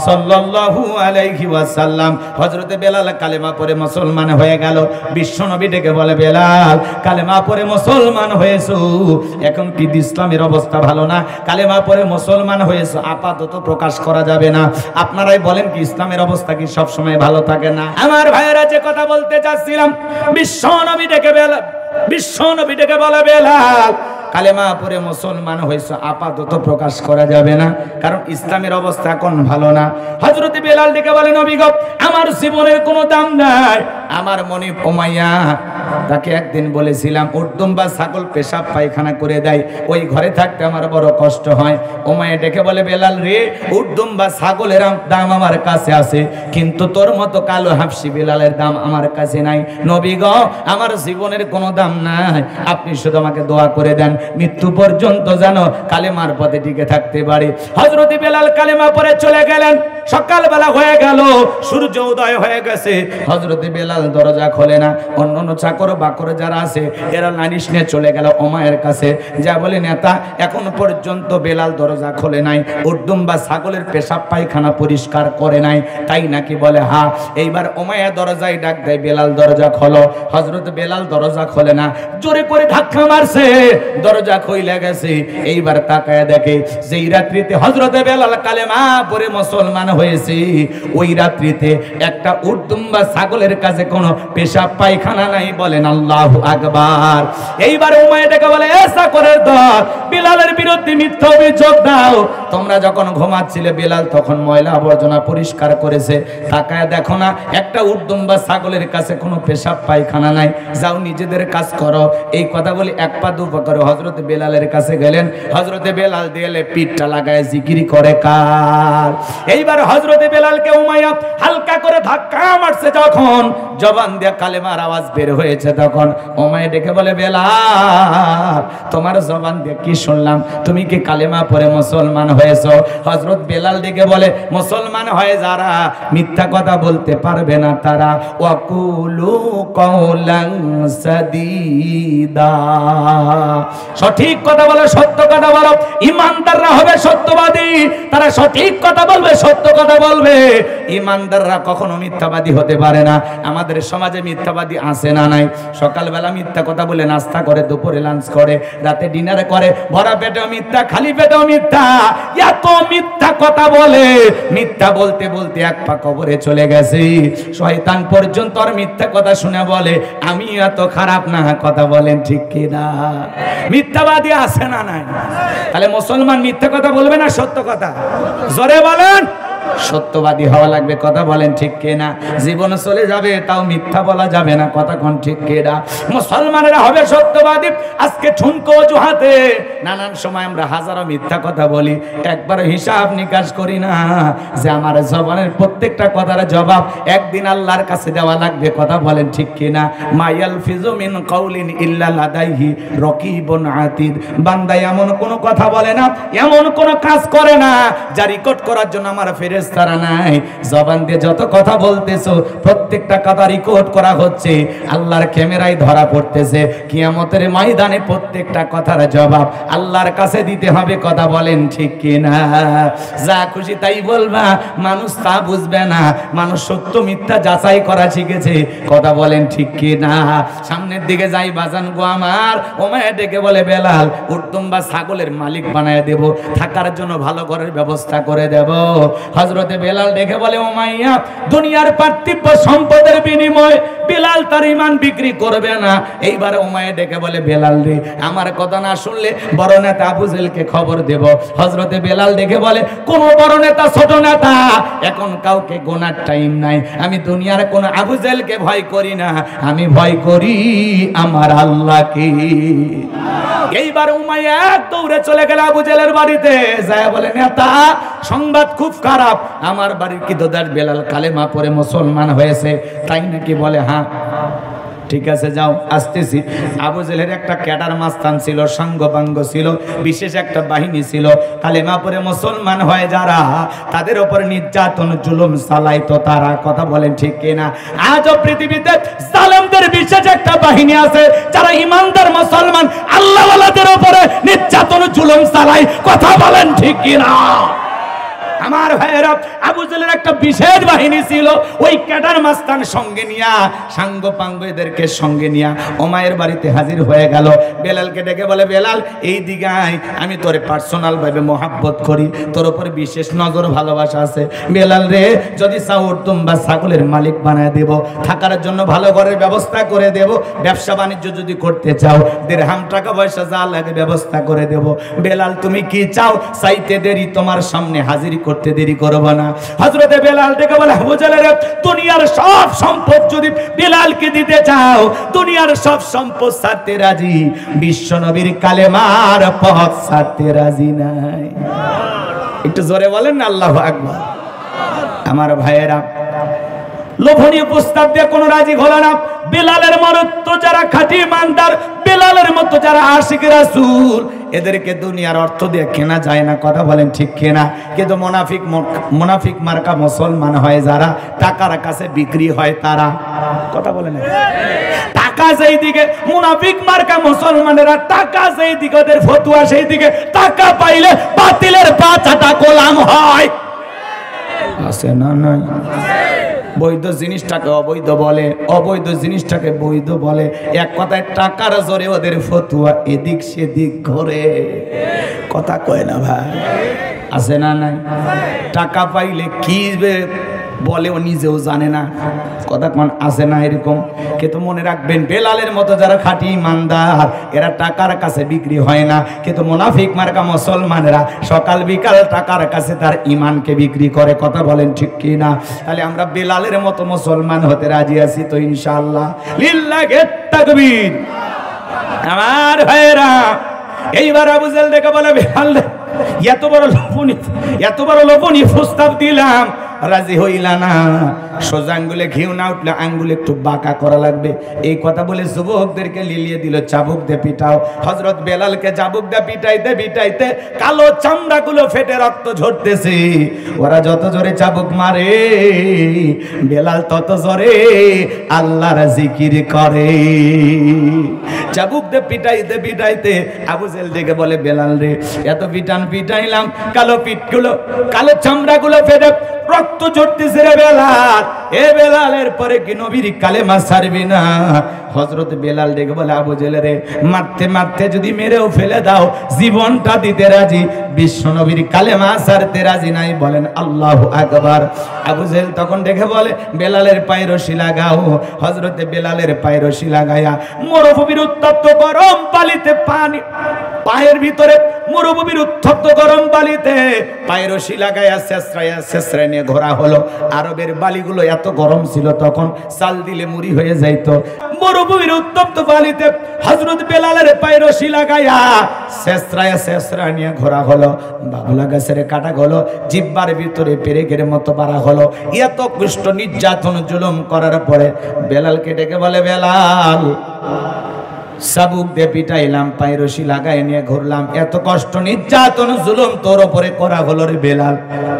সাল্লাল্লাহু আলাইহি ওয়াসাল্লাম। হযরতে বেলাল কালেমা পড়ে মুসলমান হয়ে গেল। বিশ্বনবী ডেকে বলে, বেলাল কালেমা পড়ে মুসলমান হয়েছো, এখন কি ইসলামের অবস্থা ভালো না? কালেমা পড়ে মুসলমান হয়েছো, আপাতত প্রকাশ করা যাবে না। আপনারাই বলেন কি ইসলামের অবস্থা কি সব সময় ভালো থাকে না? আমার ভাইয়েরা, যে কথা বলতে চাচ্ছিলাম, বিশ্বনবী ডেকে বলে, বেলাল কালেমা পড়ে মুসলমান হয়েছে, আপাতত প্রকাশ করা যাবে না, কারণ ইসলামের অবস্থা এখন ভালো না। হযরত বেলাল ডেকে বলে, নবী গো, আমার জীবনের কোনো দাম নাই। আমার মনি উমাইয়া, তাকে একদিন বলেছিলাম উর্দুম বা ছাগল পেশাব পায়খানা করে দেয়, ওই ঘরে থাকতে আমার বড় কষ্ট হয়। উমাইয়া ডেকে বলে, বেলাল রে, উর্দুম বা ছাগলের দাম আমার কাছে আছে, কিন্তু তোর মতো কালো হাফসি বেলালের দাম আমার কাছে নাই। নবী গো, আমার জীবনের কোনো দাম নাই, আপনি শুধু আমাকে দোয়া করে দেন, মৃত্যু পর্যন্ত যেন কালেমার পথে টিকে থাকতে পারি। হযরত বেলাল কালেমা পড়ে চলে গেলেন। সকালবেলা হয়ে গেল, সূর্য উদয় হয়ে গেছে। হযরত বেলাল দরজা খোলে না। অন্য চাকর বাকর যারা আছে এরা নালিশ নিয়ে চলে গেল উমাইয়ার কাছে, যা বলে, নেতা এখন পর্যন্ত বেলাল দরজা খোলে নাই, উর্দুম বা ছাগলের পেশাব পায়খানা পরিষ্কার করে নাই, তাই নাকি? বলে হ্যাঁ। এইবার উমাইয়া দরজায় ডাক দেয়, বেলাল দরজা খোলো। হযরত বেলাল দরজা খোলে না, জোরে করে ধাক্কা মারছে, দরজা খুলে গেছে। এইবার তাকায় দেখে যেই রাত্রিতে হযরত বেলাল কালেমা পড়ে মুসলমান হয়েছে, ওই রাত্রিতে একটা উর্দুম বা ছাগলের কাছে কোনো পেশাব পায়খানা নাই। বলেন আল্লাহু আকবার। এইবার উমাইয়া ডেকে বলে, এ চাকরের দল, বেলালের বিরুদ্ধে মিথ্যা অভিযোগ দাও। তোমরা যখন ঘুমাচ্ছিলে বেলাল তখন ময়লা আবর্জনা পরিষ্কার করেছে, তাকায় দেখো না একটা উর্দুম বা ছাগলের কাছে কোনো পেশাব পায়খানা নাই, যাও নিজেদের কাজ করো। এই কথা বলি এক পা দু পা করে হযরত বেলালের কাছে গেলেন। হযরত বেলাল দেয়ালে পিঠটা লাগায় জিকির করে কার। এইবার হযরত বেলালকে উমাইয়া হালকা করে ধাক্কা মারছে, যখন জবান দিয়ে কালেমার আওয়াজ বের হয়েছে, তখন উমাইয়া ডেকে বলে, বেলাল তোমার জবান দিয়ে কি শুনলাম, তুমি কি কালেমা পড়ে মুসলমান হয়েছো? হযরত বেলাল ডেকে বলে, মুসলমান হয়ে যারা মিথ্যা কথা বলতে পারবে না তারা ওয়াকুলু কওলান সাদীদা, সঠিক কথা বলে, সত্য কথা বলো। ইমানদাররা হবে সত্যবাদী, তারা সঠিক কথা বলবে, সত্য কথা বলবে। ইমানদাররা কখনো মিথ্যাবাদী হতে পারে না। আমাদের সমাজে মিথ্যাবাদী আছে না নাই? সকালবেলা মিথ্যা কথা বলে নাস্তা করে, দুপুরে লাঞ্চ করে, রাতে ডিনার করে, ভরা পেটেও মিথ্যা, খালি পেটেও মিথ্যা, এত মিথ্যা কথা বলে। মিথ্যা বলতে বলতে এক পা কবরে চলে গেছে। শয়তান পর্যন্ত আর মিথ্যা কথা শুনে বলে, আমি এত খারাপ না। কথা বলেন ঠিক কি না? মিথ্যাবাদী আছে না নাই? তাহলে মুসলমান মিথ্যা কথা বলবে না সত্য কথা? জোরে বলেন। সত্যবাদী হওয়া লাগবে। কথা বলেন ঠিক কিনা? জীবন চলে যাবে তাও মিথ্যা বলা যাবে না। কথা কোন ঠিক কিনা? মুসলমানেরা হবে সত্যবাদী। আজকে ঠুনকো অজুহাতে নানান সময় আমরা হাজারো মিথ্যা কথা বলি, একবার হিসাব নিকাশ করি না যে আমার জবানের প্রত্যেকটা কথার জবাব একদিন আল্লাহর কাছে দেওয়া লাগবে। কথা বলেন ঠিক কিনা? মায়াল ফিজু মিন কাউলিন ইল্লা লাদাইহি রকিবুন আতীদ। বান্দা এমন কোন কথা বলে না, এমন কোন কাজ করে না যা রেকর্ড করার জন্য আমার ফেরেশতারা নাই। জবান দিয়ে যত কথা বলতেছো প্রত্যেকটা কথা রেকর্ড করা হচ্ছে, আল্লাহর ক্যামেরায় ধরা পড়তেছে। কিয়ামতের ময়দানে প্রত্যেকটা কথার জবাব আল্লাহর কাছে দিতে হবে। কথা বলেন ঠিক কিনা? যা খুশি তাই বলবা, মানুষ তা বুঝবে না। মানুষ সত্য মিথ্যা যাচাই করা শিখেছে। কথা বলেন ঠিক কিনা? সামনের দিকে যাই বাজান গো আমার। উমাইয়া ডেকে বলে, বেলাল উর্দুম বা ছাগলের মালিক বানায় দেব, থাকার জন্য ভালো ঘরের ব্যবস্থা করে দেব। হযরতে বেলাল ডেকে বলে, উমাইয়া দুনিয়ার পার্থিব সম্পদের বিনিময়ে বেলাল তার ঈমান বিক্রি করবে না। এইবার উমাইয়া ডেকে বলে, বেলাল রে, আমার কথা না শুনলে বড় নেতা আবু জেহেলকে খবর দেব। হযরতে বেলাল ডেকে বলে, কোন বড় নেতা ছোট নেতা এখন কাউকে গোনার টাইম নাই। আমি দুনিয়ার কোন আবু জেহেলকে ভয় করি না, আমি ভয় করি আমার আল্লাহকে। এইবার উমাইয়া দৌড়ে চলে গেল আবু জেহেলের বাড়িতে, যায় বলে, নেতা সংবাদ খুব খারাপ, আমার বাড়ির কি দোদার বেলাল কালেমা পড়ে মুসলমান হয়েছে। তাই নাকি? বলে হ্যাঁ। ঠিক আছে যাও আসতেছি। আবু জেলের একটা ক্যাডার মাস্তান ছিল, সাঙ্গপাঙ্গ ছিল, বিশেষ একটা বাহিনী ছিল। কালেমা পড়ে মুসলমান হয় যারা, তাদের উপর নির্যাতন জুলুম চালাইতো তারা। কথা বলেন ঠিক কিনা? আজও পৃথিবীতে জালেমদের বিশেষ একটা বাহিনী আছে যারা ইমানদার মুসলমান আল্লাহওয়ালাদের উপরে নির্যাতন জুলুম চালায়। কথা বলেন ঠিক কিনা? আমার ভাইয়েরা, আবু জেলের একটা বিশেষ বাহিনী ছিল। ওই ক্যাডার মাস্তান সঙ্গে নিয়া, সাঙ্গ পাঙ্গ এদেরকে সঙ্গে নিয়া ওমায়ের বাড়িতে হাজির হয়ে গেল। বেলালকে ডেকে বলে, বেলাল এই দিকে আয়, আমি তোরে পার্সোনাল ভাবে মোহাব্বত করি, তোর উপর বিশেষ নজর ভালোবাসা আছে। বেলাল রে, যদি চাও বা ছাগলের মালিক বানায় দেব, থাকার জন্য ভালো ঘরের ব্যবস্থা করে দেব, ব্যবসা বাণিজ্য যদি করতে চাও দিরহাম টাকা পয়সা যা লাগে ব্যবস্থা করে দেব। বেলাল তুমি কি চাও? চাইতে দেরি, তোমার সামনে হাজির করতে দেরি করব না। হযরতে বেলাল ডেকে বলে, আবু জেলের দুনিয়ার সব সম্পদ যদি বেলালকে দিতে চাও, দুনিয়ার সব সম্পদ ছাড়তে রাজি, বিশ্ব নবীর কালেমার পথ ছাড়তে রাজি নাই। একটু জোরে বলেন না আল্লাহু আকবার। আমার ভাইয়েরা, লোভনীয় প্রস্তাব দিয়ে কোনো রাজি হলো না। বেলালের মতো যারা খাঁটি ইমানদার, বেলালের মতো যারা আশিক রাসূল, এদেরকে দুনিয়ার অর্থ দিয়ে কেনা যায় না। কথা বলেন ঠিক কিনা? কিন্তু মুনাফিক মার্কা মুসলমান হয় যারা, টাকার কাছে বিক্রি হয় তারা। কথা বলেন না? টাকা সেই দিকে মুনাফিক মার্কা মুসলমানেরা, টাকা সেই দিকে ওদের ফতুয়া সেই দিকে, টাকা পাইলে বাতিলের পাছাটা গোলাম হয়। আছে না? নাই। বৈধ জিনিসটাকে অবৈধ বলে, অবৈধ জিনিসটাকে বৈধ বলে। এক কথায় টাকার জোরে ওদের ফতুয়া এদিক সেদিক ঘরে। কথা কয় না ভাই? আছে না? নাই। টাকা পাইলে কি বলে ও নিজেও জানে না। কথা কোন আছে না এরকম? কিন্তু মনে রাখবেন, বেলালের মতো যারা খাঁটি ইমানদার, এরা টাকার কাছে বিক্রি হয় না। কিন্তু মুনাফিক মার্কা মুসলমানেরা সকাল বিকাল টাকার কাছে তার ইমানকে বিক্রি করে। কথা বলেন ঠিক কি না? তাহলে আমরা বেলালের মতো মুসলমান হতে রাজি আছি তো ইনশাআল্লাহ? লিল্লাহি তাকবীর। আমার ভাইরা, এইবার আবু জেল দেখে বলে, বেলাল এত বড় লোভনীয় প্রস্তাব দিলাম, রাজি হইলা না। সোজা আঙ্গুলে ঘিউ না উঠলে আঙ্গুলে একটু বাঁকা করা লাগবে। এই কথা বলে যুবকদেরকে লিলিয়ে দিল, চাবুক দিয়ে পিটাও। হযরত বেলালকে চাবুক দিয়ে পিটাইতে পিটাইতে কালো চামড়াগুলো ফেটে রক্ত ঝরতেছে। ওরা যত জোরে চাবুক মারে, বেলাল তত জোরে আল্লাহর জিকির করে। চাবুক দিয়ে পিটাইতে পিটাইতে আবু জেল ডেকে বলে, বেলাল রে, এত পিটাইলাম, কালো পিঠগুলো, কালো চামড়াগুলো ফেটে রক্ত ঝরতেছে রে বেলাল। এ বেলালের পরে কি নবীর কালেমা ছাড়বি না? হযরত বেলাল ডেকে বলে, আবু জেল রে, মারতে মারতে যদি মেরেও ফেলে দাও, জীবনটা দিতে রাজি, বিশ্ব নবীর কালেমা ছাড়তে রাজি নাই। বলেন আল্লাহু আকবার। আবু জেল তখন ডেকে বলে, বেলালের পায়ে রশি লাগাও। হযরতে বেলালের পায়ে রশি লাগায়া মরুভূমির উত্তপ্ত গরম পানিতে, পায়ের ভিতরে মরুভূমির উত্তপ্ত গরম বালিতে পায়ের রশি লাগায়া শেষরায় নিয়ে ঘোরা হলো। আরবের বালিগুলো এত গরম ছিল তখন, চাল দিলে মুড়ি হয়ে যাইত। মরুভূমির উত্তপ্ত বালিতে হযরত বেলালের পায়ের রশি লাগায়া শেষরায় নিয়ে ঘোরা হলো। বাবুলা গাছের কাটা হলো, জিহ্বার ভিতরে পেরেকের মতো পারা হলো। এত কষ্ট নির্যাতন জুলুম করার পরে বেলালকে ডেকে বলে, বেলাল, চাবুক দিয়ে পিটাইলাম, পায়ে রশি লাগাই নিয়ে ঘুরলাম, এত কষ্ট নির্যাতন জুলুম তোর উপরে করা হলো রে বেলাল,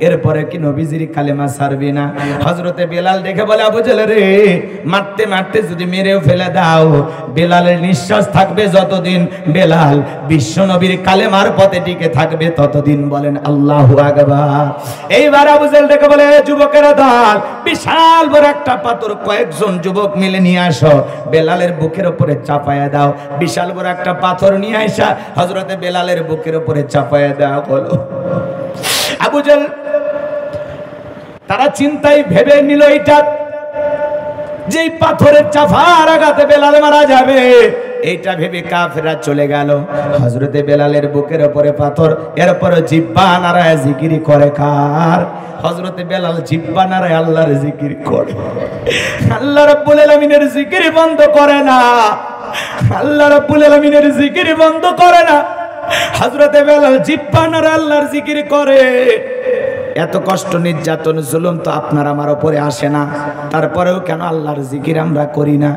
এরপরে কি নবীজির কালেমা ছাড়বি না? হযরতে বেলাল দেখে বলে, আবু জেল রে, মারতে মারতে যদি মেরেও ফেলে দাও, বেলালের নিঃশ্বাস থাকবে যতদিন, বেলাল বিশ্ব নবীর কালেমার পথে টিকে থাকবে ততদিন। বলেন আল্লাহু আকবার। এইবার আবু জেল দেখে বলে, যুবকেরা দল, বিশাল বড় একটা পাথর কয়েকজন যুবক মিলে নিয়ে আসো, বেলালের বুকের উপরে চাপায়া দাও। বিশাল বড় একটা পাথর নিয়ে আসা হযরতে বেলালের বুকের উপরে চাপায়া দেওয়া হলো। আবু জেল তারা চিন্তায় ভেবে নিল, এটা যেই পাথরের চাপার আঘাতে বেলাল মারা যাবে, এইটা ভেবে কাফেররা চলে গেল। হযরতে বেলালের বুকের উপরে পাথর, এরপরে জিহ্বা নাড়ায় জিকির করে কার? হযরতে বেলাল জিহ্বা নাড়ায় আল্লাহর জিকির করে। আল্লাহ রাব্বুল আলামিনের জিকির বন্ধ করে না, আল্লাহ রাব্বুল আলামিনের জিকির বন্ধ করে না। হযরতে বেলাল জিহ্বা নাড়ায় আল্লাহর জিকির করে। এত কষ্ট নির্যাতন জুলুম তো আপনার আমার উপরে আসে না, তারপরেও কেন আল্লাহর জিকির আমরা করি না?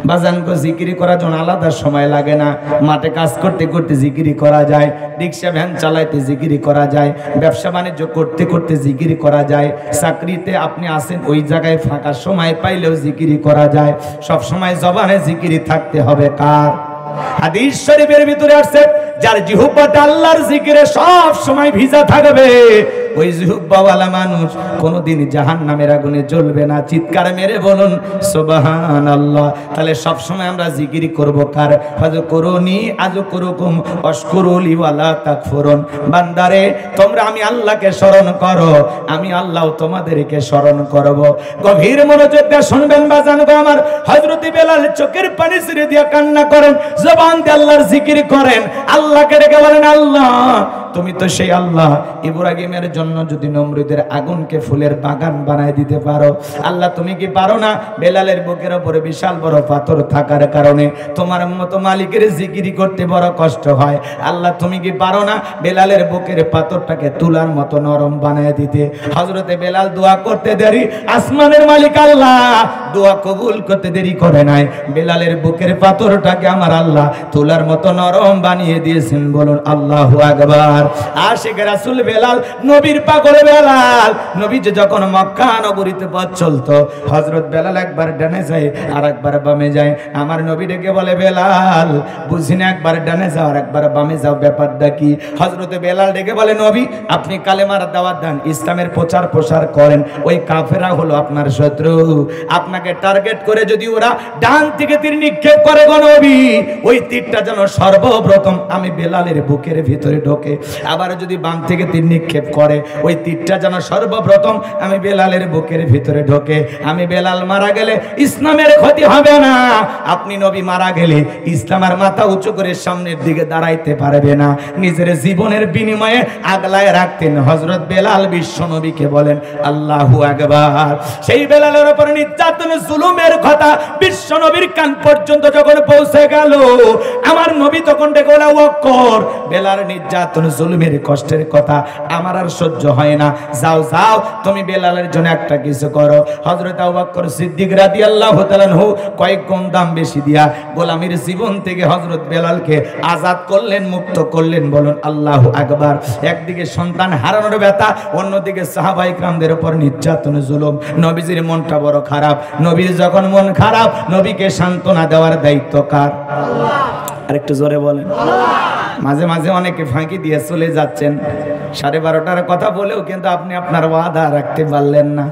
বাজানকে জিকির করার জন্য আলাদা সময় লাগে না, মাঠে কাজ করতে করতে জিকির করা যায়, রিক্সা ভ্যান চালাইতে জিকির করা যায়, ব্যবসা বাণিজ্য করতে করতে জিকির করা যায়, চাকরিতে আপনি আসেন ওই জায়গায় ফাঁকা সময় পাইলেও জিকির করা যায়। সব সময় জবানে জিকির থাকতে হবে কার? হাদিস শরীফের ভিতরে আসছে যার জিহ্বাটা আল্লাহর জিকিরে সব সময় ভিজা থাকবে ওই জিহ্বাওয়ালা মানুষ কোনোদিন জাহান্নামের আগুনে জ্বলবে না। চিৎকার মেরে বলুন সুবহানাল্লাহ। তাহলে সব সময় আমরা জিকির করব কার? ফাযকুরুনি আযকুরুকুম ওয়াশকুরুলি ওয়ালা তাকফুরুন। বান্দারে তোমরা আমি আল্লাহকে স্মরণ করো, আমি আল্লাহও তোমাদেরকে স্মরণ করব। গভীর মনোযোগ দিয়ে শুনবেন বাজান গো আমার। হযরত বেলাল চোখের পানি ছেড়ে দিয়ে কান্না করেন, জবান দিয়ে আল্লাহর জিকির করেন, আল্লাহকে ডেকে বলেন আল্লাহ তুমি তো সেই আল্লাহ ইব্রাহিমের জন্য যদি নমরুদের আগুনকে ফুলের বাগান বানায় দিতে পারো, আল্লাহ তুমি কি পারো না বেলালের বুকের উপরে বিশাল বড় পাথর থাকার কারণে তোমার মতো মালিকের জিকির করতে বড় কষ্ট হয়, আল্লাহ তুমি কি পারো না বেলালের বুকের পাথরটাকে তুলার মতো নরম বানায় দিতে? হযরতে বেলাল দোয়া করতে দেরি, আসমানের মালিক আল্লাহ দোয়া কবুল করতে দেরি করে নাই, বেলালের বুকের পাথরটাকে আমার আল্লাহ তুলার মতো নরম বানিয়ে দিয়েছেন। বলুন আল্লাহু আকবার। আশিক রাসূল বেলাল, নবীর পাগল বেলাল। নবী যখন মক্কা নগরীতে পথ চলতো, হযরত বেলাল একবার ডানে যায় আর একবার বামে যায়। আমার নবী ডেকে বলে বেলাল বুঝি না, একবার ডানে যাও আর একবার বামে যাও, ব্যাপারটা কি? হযরত বেলাল ডেকে বলে নবী আপনি কালেমার দাওয়াত দেন, ইসলামের প্রচার প্রসার করেন, ওই কাফেররা হলো আপনার শত্রু, আপনাকে টার্গেট করে যদি ওরা ডান থেকে তীর নিক্ষেপ করে গো নবী, ওই তীরটা যেন সর্বপ্রথম আমি বেলালের বুকের ভিতরে ঢোকে, আবার যদি বাম থেকে তীর নিক্ষেপ করে ওই তীরটা যেন সর্বপ্রথম আমি বেলালের বুকের ভিতরে ঢোকে। আমি বেলাল মারা গেলে ইসলামের ক্ষতি হবে না, আপনি নবী মারা গেলে ইসলামের মাথা উঁচু করে সামনের দিকে দাঁড়াইতে পারবে না। নিজের জীবনের বিনিময়ে আগলায় রাখতেন হযরত বেলাল। বিশ্ব নবীকে বলেন আল্লাহু আকবার। সেই বেলালের উপর নির্যাতন জুলুমের কথা বিশ্ব নবীর কান পর্যন্ত যখন পৌঁছে গেল, আমার নবী তখন ডেকে বলে ওয়াক্কর বেলাল নির্যাতন জুলুমের কষ্টের কথা আমার আর সহ্য হয় না, যাও যাও তুমি বেলালের জন্য একটা কিছু করো। হযরত আবু বকর সিদ্দিক রাদিয়াল্লাহু তাআলা আনহু কয়েক গুণ দাম বেশি দিয়া গোলামীর জীবন থেকে হযরত বেলালকে আজাদ করলেন, মুক্ত করলেন। বলুন আল্লাহু আকবার। একদিকে সন্তান হারানোর ব্যথা, অন্যদিকে সাহাবায়ে কিরামদের উপর নির্যাতন জুলুম। নবীজির মনটা বড় খারাপ। নবীর যখন মন খারাপ, নবীকে সান্ত্বনা দেওয়ার দায়িত্ব কার? আল্লাহ। আরেকটু জোরে বলেন আল্লাহ। মাঝে মাঝে অনেকে ফাঁকি দিয়ে চলে যাচ্ছেন, 12:30টার কথা বলেও কিন্তু আপনি আপনার ওয়াদা রাখতে পারলেন না।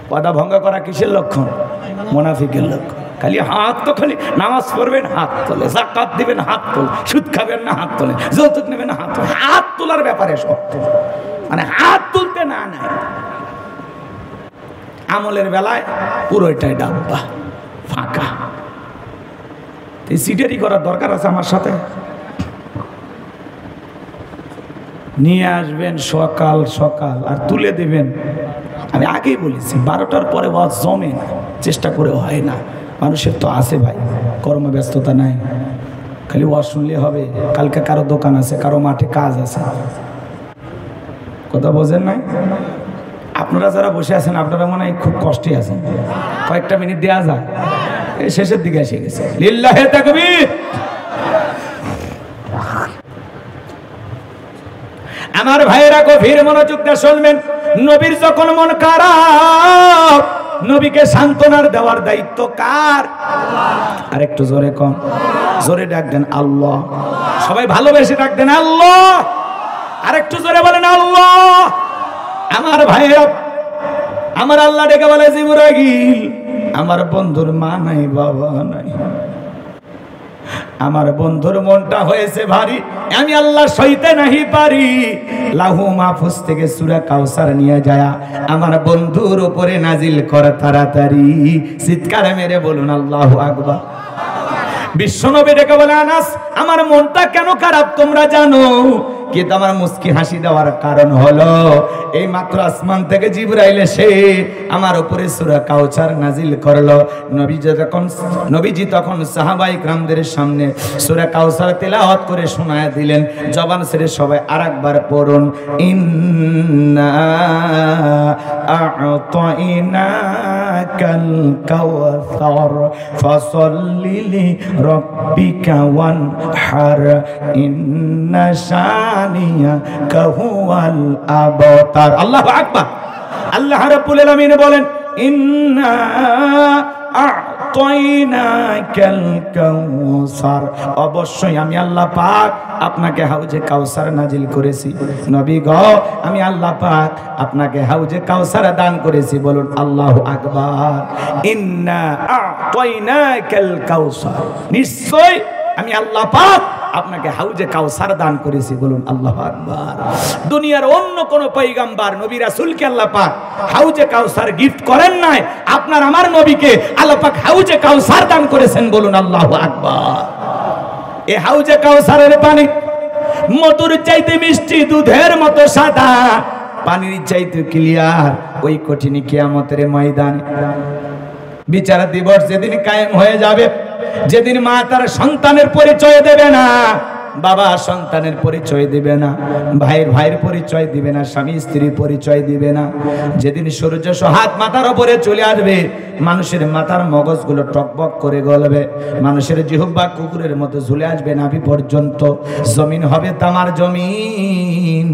ওয়াদা ভঙ্গ করা কিসের লক্ষণ? মুনাফিকের লক্ষণ। খালি হাত তো খালি নামাজ পড়বেন হাত তোলে, যাকাত দিবেন হাত তোলে, সুদ খাবেন না হাত তোলে, যৌতুক নেবেন না হাত তোলে। হাত তোলার ব্যাপারে শক্ত, মানে হাত তুলতে না নাই। আমলের বেলায় পুরোটাই ডাব্বা ফাঁকা। এই সিটারি করার দরকার আছে আমার সাথে। নিয়ে আসবেন সকাল সকাল আর তুলে দেবেন। আমি আগেই বলেছি 12টার পরে ওয়াজ জমে না, চেষ্টা করে হয় না। মানুষের তো আছে ভাই, কর্মব্যস্ততা নাই, খালি ওয়াজ শুনলে হবে। কালকে কারো দোকান আছে, কারো মাঠে কাজ আছে, কথা বোঝেন নাই? আপনারা যারা বসে আছেন আপনারা মনে হয় খুব কষ্টে আছেন। কয়েকটা মিনিট দেওয়া যায়, শেষের দিকে এসে গেছে। লিল্লাহে তাকবীর। আমার ভাইয়েরা গভীর মনোযোগ দিয়ে শুনবেন। নবীর যখন মন খারাপ, নবীকে সান্ত্বনার দেওয়ার দায়িত্ব কার? আল্লাহ। আর একটু জোরে কম, জোরে ডাক দেন আল্লাহ। সবাই ভালোবেসে ডাক দেন আল্লাহ। আর একটু জোরে বলেন আল্লাহ। আমার ভাইয়েরা, আমার আল্লাহ ডেকে বলে জিবরাইল আমার বন্ধুর মা নাই বাবা নাই, আমার বন্ধুর মনটা হয়েছে ভারী, আমি আল্লাহ সইতে নাহি পারি। লাহু মাহফুজ থেকে সূরা কাউসার নিয়ে যায় আমার বন্ধুর উপরে নাজিল কর তাড়াতাড়ি। চিৎকার মেরে বলুন আল্লাহু আকবার। বিশ্বনবী ডেকে বলে আনাস আমার মনটা কেন খারাপ তোমরা জানো? কিন্তু আমার মুস্কি হাসি দেওয়ার কারণ হলো এই মাত্র আসমান থেকে জিবরাইল এসে আমার উপরে সূরা কাউসার নাজিল করলো। নবীজি তখন সাহাবায়ে কিরামদের সামনে সূরা কাউসার তেলাওয়াত করে শোনায় দিলেন। জবান ছেড়ে সবাই আরেকবার পড়ুন, ইন্না আ'তাইনাকাল কাউসার ফাসাল্লি লিরাব্বিকা ওয়ানহার ইন্না শানিয়াকা হুয়াল আবতার। আল্লাহু আকবার। আল্লাহ রাব্বুল আলামিন বলেন, ইন্না আ'তাইনাকাল কাউসার, অবশ্যই আমি আল্লাহ পাক আপনাকে হাউজে কাউসার নাজিল করেছি। নবী গো, আমি আল্লাহ পাক আপনাকে হাউজে কাউসার দান করেছি। বলুন আল্লাহু আকবার। ইন্না আ'তাইনাকাল কাউসার, নিশ্চয় আমি আল্লাহ পাক আপনাকে হাউজে কাউসার দান করেছি। বলুন আল্লাহু আকবার। দুনিয়ার অন্য কোন পয়গম্বর নবী রাসূলকে আল্লাহ পাক হাউজে কাউসার গিফট করেন নাই, আপনার আমার নবীকে আল্লাহ পাক হাউজে কাউসার দান করেছেন। বলুন আল্লাহু আকবার। এই হাউজে কাউসারের পানি মধুর চাইতে মিষ্টি, দুধের মতো সাদা, পানির চাইতে ক্লিয়ার। ওই কঠিন কিয়ামতের ময়দানে বিচার দিবস যেদিন কায়েম হয়ে যাবে, যেদিন মা তার সন্তানের পরিচয় দেবে না, বাবা সন্তানের পরিচয় দিবে না, ভাইয়ের পরিচয় দিবে না, স্বামী স্ত্রীর পরিচয় দিবে না, যেদিন সূর্য হাত মাথার উপরে চলে আসবে, মানুষের মাথার মগজগুলো টকবক করে গলবে, মানুষের জিহ্বা কুকুরের মতো ঝুলে আসবে নাভি পর্যন্ত, জমিন হবে তামার জমিন,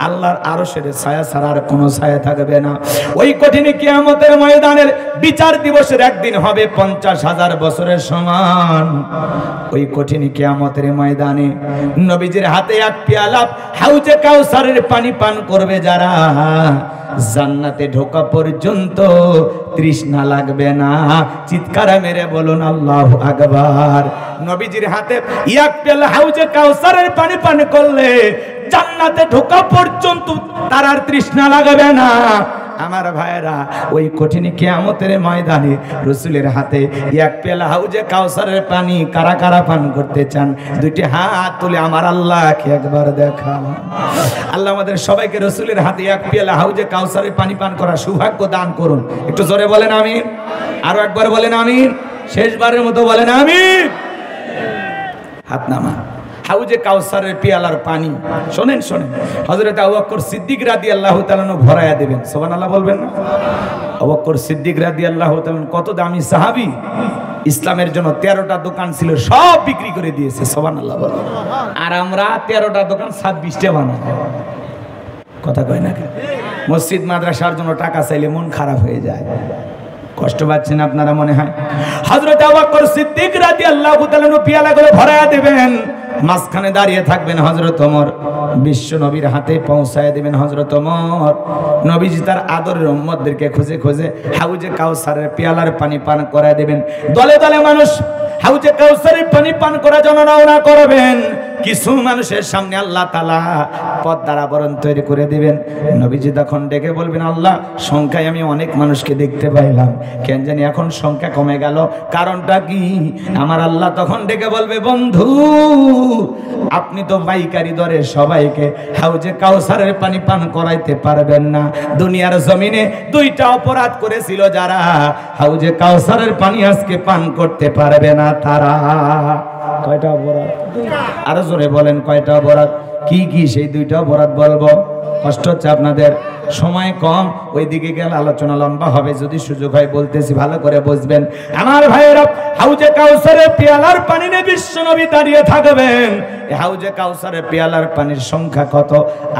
আল্লাহর আরশের ছায়া ছাড়া আর কোনো ছায়া থাকবে না। ওই কঠিন কিয়ামতের ময়দানের বিচার দিবসের একদিন হবে 50,000 বছরের সমান। ওই কঠিন কিয়ামতের ময়দানে নবীজির হাতে এক পেয়ালা হাউজে কাউসারের পানি পান করবে যারা, জান্নাতে ঢোকা পর্যন্ত তৃষ্ণা লাগবে না। চিৎকার মেরে বলুন আল্লাহু আকবার। নবীজির হাতে এক পেয়ালা হাউজে কাউসারের পানি পান করলে জান্নাতে ঢোকা পর্যন্ত তার আর তৃষ্ণা লাগবে না। আমার ভাইরা, ওই কঠিন কিয়ামতের ময়দানে রাসূলের হাতে এক পেয়ালা হাউজে কাউসারের পানি কারা কারা পান করতে চান? দুইটি হাত তুলে আমার আল্লাহকে একবার দেখান। আল্লাহ আমাদের সবাইকে রাসূলের হাতে এক পেয়ালা হাউজে কাউসারের পানি পান করার সৌভাগ্য দান করুন। একটু জোরে বলেন আমিন। আরো একবার বলেন আমিন। শেষবারের মতো বলেন আমিন। হাত নামা। হাউজে কাউসারের পেয়ালার পানি শোনেন হযরত আবু বকর সিদ্দিক রাদিয়াল্লাহু তাআলা ভরায়া দিবেন। সুবহানাল্লাহ বলবেন না? আবু বকর সিদ্দিক রাদিয়াল্লাহু তাআলা কত দামি সাহাবী, ইসলামের জন্য 13টা দোকান ছিল, সব বিক্রি করে দিয়েছে। সুবহানাল্লাহ বলেন। আর আমরা 13টা দোকান 26টা বানাই। কথা কয় না কেন? মসজিদ মাদ্রাসার জন্য টাকা চাইলে মন খারাপ হয়ে যায়। কষ্ট পাচ্ছেন আপনারা মনে হয়? হযরত আবু বকর সিদ্দিক রাদিয়াল্লাহু তাআলা পেয়ালাগুলো ভরায়া দিবেন, মাঝখানে দাঁড়িয়ে থাকবেন হযরত ওমর, বিশ্ব নবীর হাতে পৌঁছায় দিবেন হযরত ওমর। নবীজি তার আদরের উম্মতদেরকে খুঁজে খুঁজে হাউজে কাউসারের পেয়ালার পানি পান করায় দেবেন। দলে দলে মানুষ হাউজে কাউসারের পানি পান করার জন্য রওনা করবেন। কিছু মানুষের সামনে আল্লাহ তাআলা পদ্মার আবরণ তৈরি করে দিবেন। নবীজি তখন ডেকে বলবেন, আল্লাহ, সংখ্যায় আমি অনেক মানুষকে দেখতে পাইলাম, কেন জানি এখন সংখ্যা কমে গেল, কারণটা কি? আমার আল্লাহ তখন ডেকে বলবে, বন্ধু, আপনি তো পাইকারি দরে সবাইকে হাউজে কাউসারের পানি পান করাইতে পারবেন না। দুনিয়ার জমিনে 2টা অপরাধ করেছিল যারা, হাউজে কাউসারের পানি আজকে পান করতে পারবে না তারা। কয়টা অপরাধ? আরো জোরে বলেন, কয়টা অপরাধ? কি কি সেই 2টা অপরাধ বলবো? কষ্ট হচ্ছে আপনাদের, সময় কম, ওইদিকে গেলে আলোচনা লম্বা হবে। যদি সুযোগ হয় বলতেছি, ভালো করে বুঝবেন। আমার ভাইয়েরা, হাউজে কাউসারের পেয়ালার পানি নিয়ে বিশ্ব নবী দাঁড়িয়ে থাকবেন। হাউজে কাউসারের পেয়ালার পানির সংখ্যা কত?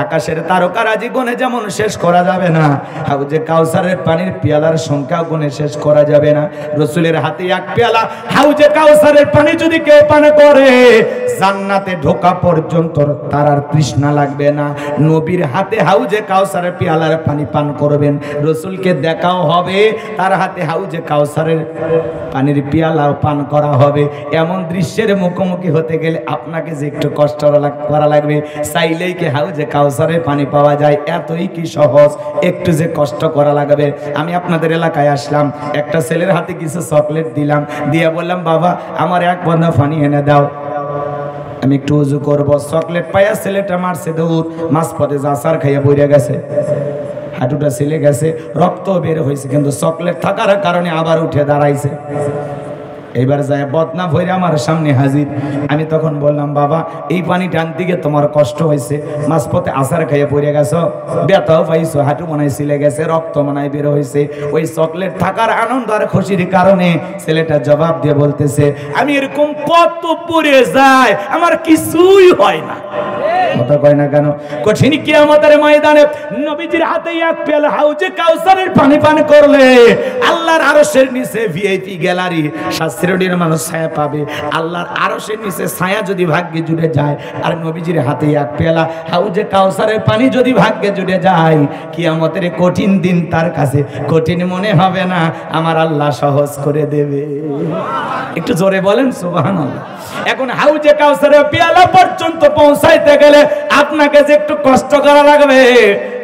আকাশের তারকারাজি গুণে যেমন শেষ করা যাবে না, হাউজে কাউসারের পানির পেয়ালার সংখ্যা গুণে শেষ করা যাবে না। রাসূলের হাতে এক পেয়ালা হাউজে কাউসারের পানি যদি কেউ পান করে, জান্নাতে ঢোকা পর্যন্ত তার আর তৃষ্ণা লাগবে না। নবীর হাতে হাউজে কাউসারের পেয়ালার পানি পান করবেন, রাসূলকে দেখাও হবে, তার হাতে হাউজে কাউসারের পানির পেয়ালাও পান করা হবে। এমন দৃশ্যের মুখোমুখি হতে গেলে আপনাকে যে একটু কষ্ট করা লাগবে, চাইলেই কি হাউজে কাউসারের পানি পাওয়া যায়? এতই কি সহজ? একটু যে কষ্ট করা লাগবে। আমি আপনাদের এলাকায় আসলাম, একটা ছেলের হাতে কিছু চকলেট দিলাম, দিয়ে বললাম, বাবা, আমার এক বন্ধা পানি এনে দাও। আমি একটু উজু করব, চকলেট পাইয়া ছেলেটা মারছে দৌড়, মাঝপথে আচার খাইয়া বইরা গেছে, হাঁটুটা ছিলে গেছে, রক্ত বের হয়েছে, কিন্তু চকলেট থাকার কারণে আবার উঠে দাঁড়াইছে। এইবার যায় বদনা ভরে আমার সামনে হাজির। আমি তখন বললাম, বাবা এই পানি টানতে গিয়ে তোমার কষ্ট হয়েছে, মাঝপথে আচার খাইয়ে পড়ে গেছো, ব্যথাও পাইছো, হাঁটু মনে ছিলে গেছে, রক্ত মনে বের হয়েছে। ওই চকলেট থাকার আনন্দ আর খুশির কারণে ছেলেটা জবাব দিয়ে বলতেছে, আমি এরকম কত পড়ে যাই, আমার কিছুই হয় না। কথা কয় না কেন? কঠিন কিয়ামতের ময়দানে নবীজির হাতে এক পেয়ালা হাউজে কাউসারের পানি পান করলে আল্লাহর আরশের নিচে ভিআইপি গ্যালারি 7 শ্রেণীর মানুষ ছায়া পাবে। আল্লাহর আরশের নিচে ছায়া যদি ভাগ্যে জুড়ে যায়, আর নবীজির হাতে এক পেয়ালা হাউজে কাউসারের পানি যদি ভাগ্যে জুড়ে যায়, কিয়ামতের কঠিন দিন তার কাছে কঠিন মনে হবে না, আমার আল্লাহ সহজ করে দেবে। একটু জোরে বলেন সুবহানাল্লাহ। এখন হাউজে কাউসারের পেয়ালা পর্যন্ত পৌঁছাইতে গেলে আপনাকে যে একটু কষ্ট করা লাগবে।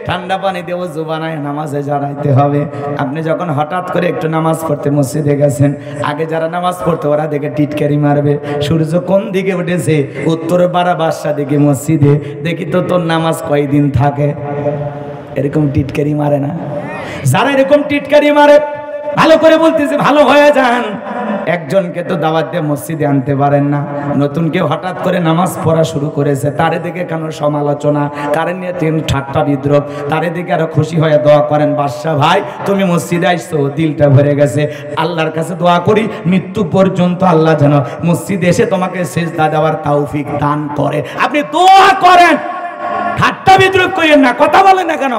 ঠান্ডা পানি দিয়ে ওযু বানায় নামাজে জড়াইতে হবে। আপনি যখন হঠাৎ করে একটু নামাজ পড়তে মসজিদে গেছেন, আগে যারা নামাজ পড়তো ওরা দেখে টিটকারি মারবে, সূর্য কোন দিকে উঠেছে, উত্তর পাড়া বাদশা দিকে মসজিদে, দেখি তো তোর নামাজ কয়দিন থাকে। এরকম টিটকারি মারে না? যারা এরকম টিটকারি মারে, ভালো করে বলতেছে ভালো হয়ে যান। একজনকে তো দাওয়াত দিয়ে মসজিদে আনতে পারেন না, নতুন কেউ হঠাৎ করে নামাজ পড়া শুরু করেছে, তারে দিকে কেন সমালোচনা, কারণ নিয়ে ঠাট্টা বিদ্রোহ, তারে দিকে আরো খুশি হয়ে দোয়া করেন, বাদশা ভাই তুমি মসজিদে আসছো, দিলটা ভরে গেছে, আল্লাহর কাছে দোয়া করি মৃত্যু পর্যন্ত আল্লাহ যেন মসজিদে এসে তোমাকে সেজদা দেওয়ার তৌফিক দান করে। আপনি দোয়া করেন, ঠাট্টা বিদ্রোহ করেন না। কথা বলেন না কেন?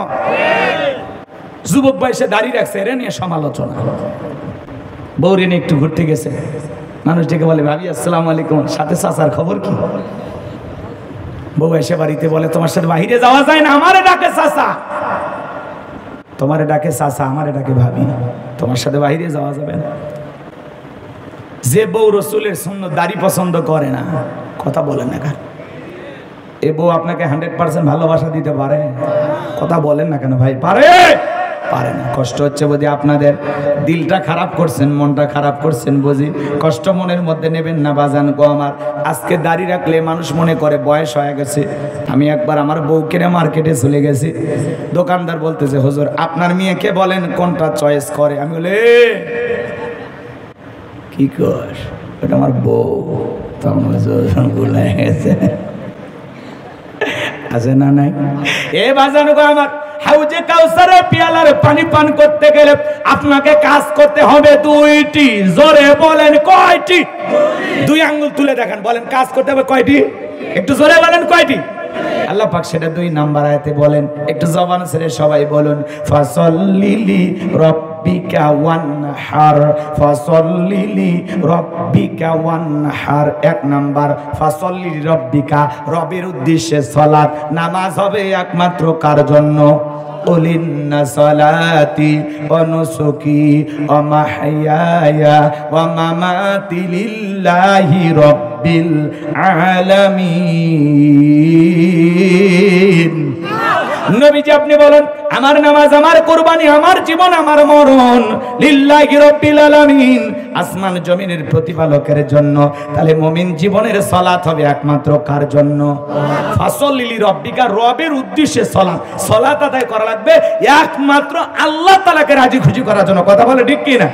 যুবক বয়সে দাঁড়িয়ে রাখছে, এর নিয়ে সমালোচনা। বৌরি নিয়ে একটু ঘুরতে গেছে, মানুষ ডেকে বলে, ভাবি আসসালামু আলাইকুম, সাথে চাচার খবর কি? বউ এসে বাড়িতে বলে, তোমার সাথে বাহিরে যাওয়া যায় না, আমারে ডাকে চাচা। তোমারে ডাকে চাচা, আমারে ডাকে ভাবি, তোমার সাথে বাহিরে যাওয়া যাবে না। যে বউ রসুলের সুন্নাত দাড়ি পছন্দ করে না, কথা বলেন না কেন? এ বউ আপনাকে 100% ভালোবাসা দিতে পারে? কথা বলেন না কেন ভাই? পারে? পারে না। কষ্ট হচ্ছে বুঝি আপনাদের, দিলটা খারাপ করছেন, মনটা খারাপ করছেন বুঝি, কষ্ট মনের মধ্যে নেবেন না বাজান গো আমার। আজকে দাড়ি রাখলে মানুষ মনে করে বয়স হয়ে গেছে। আমি একবার আমার বউকে নিয়ে মার্কেটে চলে গেছি, দোকানদার বলতেছে, হুজুর আপনার মেয়েকে বলেন কোনটা চয়েস করে। আমি বলে, কি কর, এটা আমার বউ। তখন ভুলে গেছে, আছে না নাই? এ বাজান গো আমার, হাউজে কাউসারের পেয়ালার পানি পান করতে গেলে আপনাকে কাজ করতে হবে দুইটি। জোরে বলেন কয়টি? দুই আঙ্গুল তুলে দেখেন, বলেন কাজ করতে হবে কয়টি? একটু জোরে বলেন কয়টি? আল্লাহ পাক সেটা 2 নাম্বার আয়াতে বলেন, একটু জবান ছেড়ে সবাই বলুন, ফাসাল্লিলি রব্বিকা ওয়ানহার, ফাসাল্লিলি রব্বিকা ওয়ানহার। 1 নাম্বার, ফাসাল্লিলি রব্বিকা, রবের উদ্দেশ্যে সালাত, নামাজ হবে একমাত্র কার জন্য? قل إن صلاتي ونسكي ومحياي ومماتي لله رب العالمين। নবীজি আপনি বলেন, আমার নামাজ, আমার কুরবানি, আমার জীবন, আমার মরণ লিল্লাহি রাব্বিল আলামিন, আসমান জমিনের প্রতিপালকের জন্য। তাহলে মুমিন জীবনের সালাত হবে একমাত্র কার জন্য? ফাসাল্লি রব্বিকা, রবের উদ্দেশ্যে সালাত। সালাত আদায় করা লাগবে একমাত্র আল্লাহ তাআলাকে রাজি খুশি করার জন্য। কথা বলে ঠিক কি না?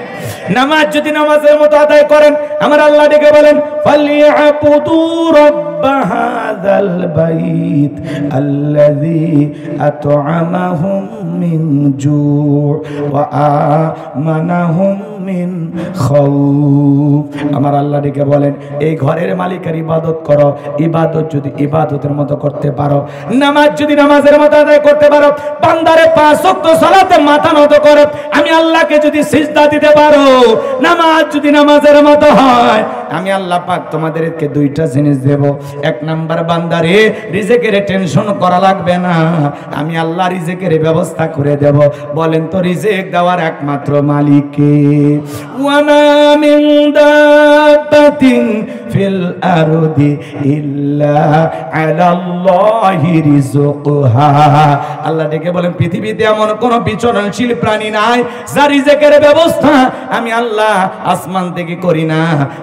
নামাজ যদি নামাজের মতো আদায় করেন, আমার আল্লাহ ডেকে বলেন, ফালিয়াবুদু রাব্ব হাযাল বাইত আল্লাযী আত'আমাহুম মিন জু' ওয়া আমানাহুম মিন খাউফ। আমার আল্লাহ ডেকে বলেন, এই ঘরের মালিকের ইবাদত করো। ইবাদত যদি ইবাদতের মতো করতে পারো, নামাজ যদি নামাজের মতো আদায় করতে পারো, বান্দারে 5 ওয়াক্ত সালাতে মাথা নত করো, আমি আল্লাহকে যদি সিজদা দিতে পারো, নামাজ যদি নামাজের মতো হয়, আমি আল্লাহ পাক তোমাদেরকে 2টা জিনিস দেব। 1 নাম্বার, বান্দারে রিজিকের টেনশন করা লাগবে না, আমি আল্লাহ রিজিকের ব্যবস্থা করে দেব। বলেন তো রিজিক দেওয়ার একমাত্র মালিক কে? ওয়া মা মিন দাব্বাতিন ফিল আরদি ইল্লা আলাল্লাহি রিজকুহা। আল্লাহ ডেকে বলেন পৃথিবীতে এমন কোন বিচরণশীল প্রাণী নাই যার রিজেকের ব্যবস্থা আমি আল্লাহ আসমান থেকে করি না।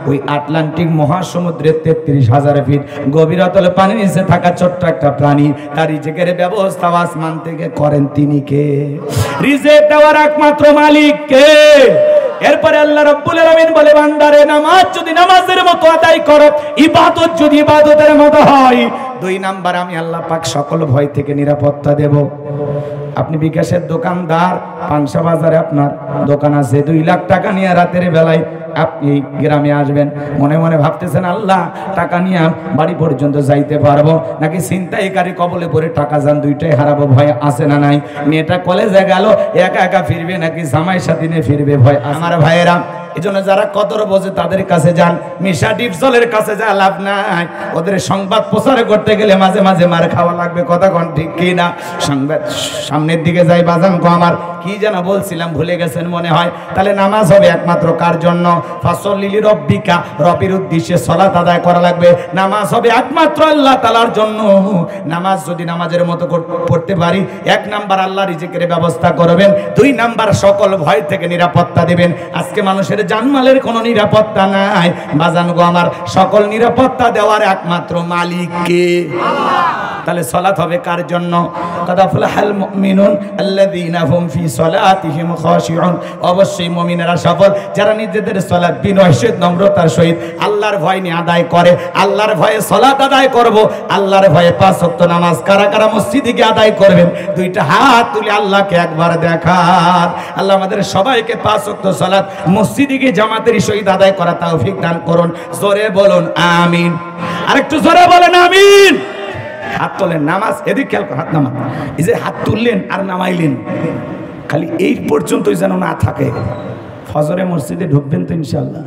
ওই আটলান্টিক মহাসমুদ্রের 33,000 ফিট গভীরতলে পানির নিচে থাকা ছোট্ট একটা প্রাণী, তার রিজেকের ব্যবস্থা আসমান থেকে করেন তিনি কে? রিজেক দেওয়ার একমাত্র মালিক কে? এরপরে আল্লাহ রাব্বুল আলামিন বলে বান্দারে নামাজ যদি নামাজের মতো আদায় করো, ইবাদত যদি ইবাদতের মতো হয়, 2 নাম্বার আমি আল্লাহ পাক সকল ভয় থেকে নিরাপত্তা দেব। আপনি বিকাশের দোকানদার, পাংশা বাজারে আপনার দোকান আছে, 2 লাখ টাকা নিয়ে রাতের বেলায় আপনি গ্রামে আসবেন, মনে মনে ভাবতেছেন আল্লাহ টাকা নিয়ে বাড়ি পর্যন্ত যাইতে পারবো নাকি ছিনতাইকারী কবলে পড়ে টাকা যান দুইটাই হারাবো, ভয় আছে না নাই? মেয়েটা কলেজে গেল একা একা ফিরবে নাকি জামাই সাথী নিয়ে ফিরবে, ভয়। আমার ভাইয়েরা এজন্য যারা কদর বোঝে তাদের কাছে যান, মিশা ডিপজলের কাছে যা লাভ নাই। ওদের সংবাদ প্রচার করতে গেলে মাঝে মাঝে মার খাওয়া লাগবে, কথা কোন ঠিক কি না? সংবাদ সামনের দিকে যাই বাজান গো আমার, কি যেন বলছিলাম ভুলে গেছেন মনে হয়। তাহলে নামাজ হবে একমাত্র কার জন্য? ফাসল্লি লিরাব্বিকা, রবের উদ্দেশ্যে সালাত আদায় করা লাগবে। নামাজ হবে একমাত্র আল্লাহ তাআলার জন্য। নামাজ যদি নামাজের মতো পড়তে পারি, 1 নাম্বার আল্লাহ রিজিকের ব্যবস্থা করবেন, 2 নাম্বার সকল ভয় থেকে নিরাপত্তা দিবেন। আজকে মানুষের জানমালের কোনো নিরাপত্তা নাই বাজান গো আমার, সকল নিরাপত্তা দেওয়ার একমাত্র মালিক কে? তাহলে সালাত হবে কার জন্য? কাদ আফলাহাল মুমিনুন আল্লাযীনা হুম ফি সালাতিহিম খাশিউন। অবশ্যই মুমিনেরা সফল যারা নিজেদের সালাত বিনয় সহিত নম্রতার সহিত আল্লাহর ভয় নিয়ে আদায় করে। আল্লাহর ভয়ে সালাত আদায় করব, আল্লাহর ভয়ে 5 ওয়াক্ত নামাজ কারা কারা মসজিদে গিয়ে আদায় করবেন? 2টা হাত তুলে আল্লাহকে একবার দেখান। আল্লাহ আমাদের সবাইকে 5 ওয়াক্ত সালাত মসজিদে গিয়ে জামাতের সহিত আদায় করা তৌফিক দান করুন। জোরে বলুন আমিন। আরেকটু জোরে বলেন আমিন। হাত তোলেন, নামাজ এদিক খেয়াল করে, হাত নামান। এই যে হাত তুললেন আর নামাইলেন, খালি এই পর্যন্তই যেন না থাকে। ফজরে মসজিদে ঢুকবেন তো ইনশাআল্লাহ।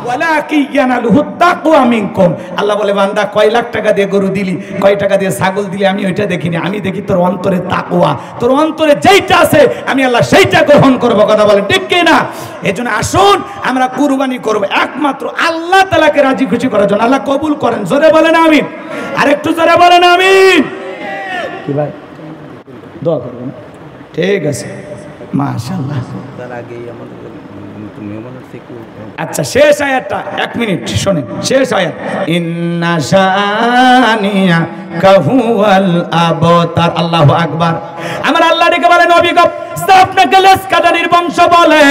ওয়ালাকি ইয়ানালুহু তাকওয়া মিনকুম। আল্লাহ বলে বান্দা কয় লাখ টাকা দিয়ে গরু দিলি, কয় টাকা দিয়ে ছাগল দিলি, আমি ওইটা দেখিনি, আমি দেখি তোর অন্তরে তাকওয়া, তোর অন্তরে যেইটা আছে আমি আল্লাহ সেইটা গ্রহণ করব। কথা বলে ঠিক কি না? এজন্য আসুন আমরা কুরবানি করব একমাত্র আল্লাহ তাআলাকে রাজি খুশি করার জন্য। আল্লাহ কবুল করেন, জোরে বলেন আমিন। আরেকটু জোরে বলেন আমিন। কি ভাই দোয়া করবেন? ঠিক আছে, মাশাআল্লাহ। তার আগেই আমাদের আচ্ছা শেষ আয়াতটা 1 মিনিট শোনেন, শেষ আয়াত। ইন্না শানিয়া কাহুয়াল আবতার। আল্লাহু আকবার। আমার আল্লাহ ডেকে বলেন নবী গো, আপনাকে লেসকাদারির বংশ বলে,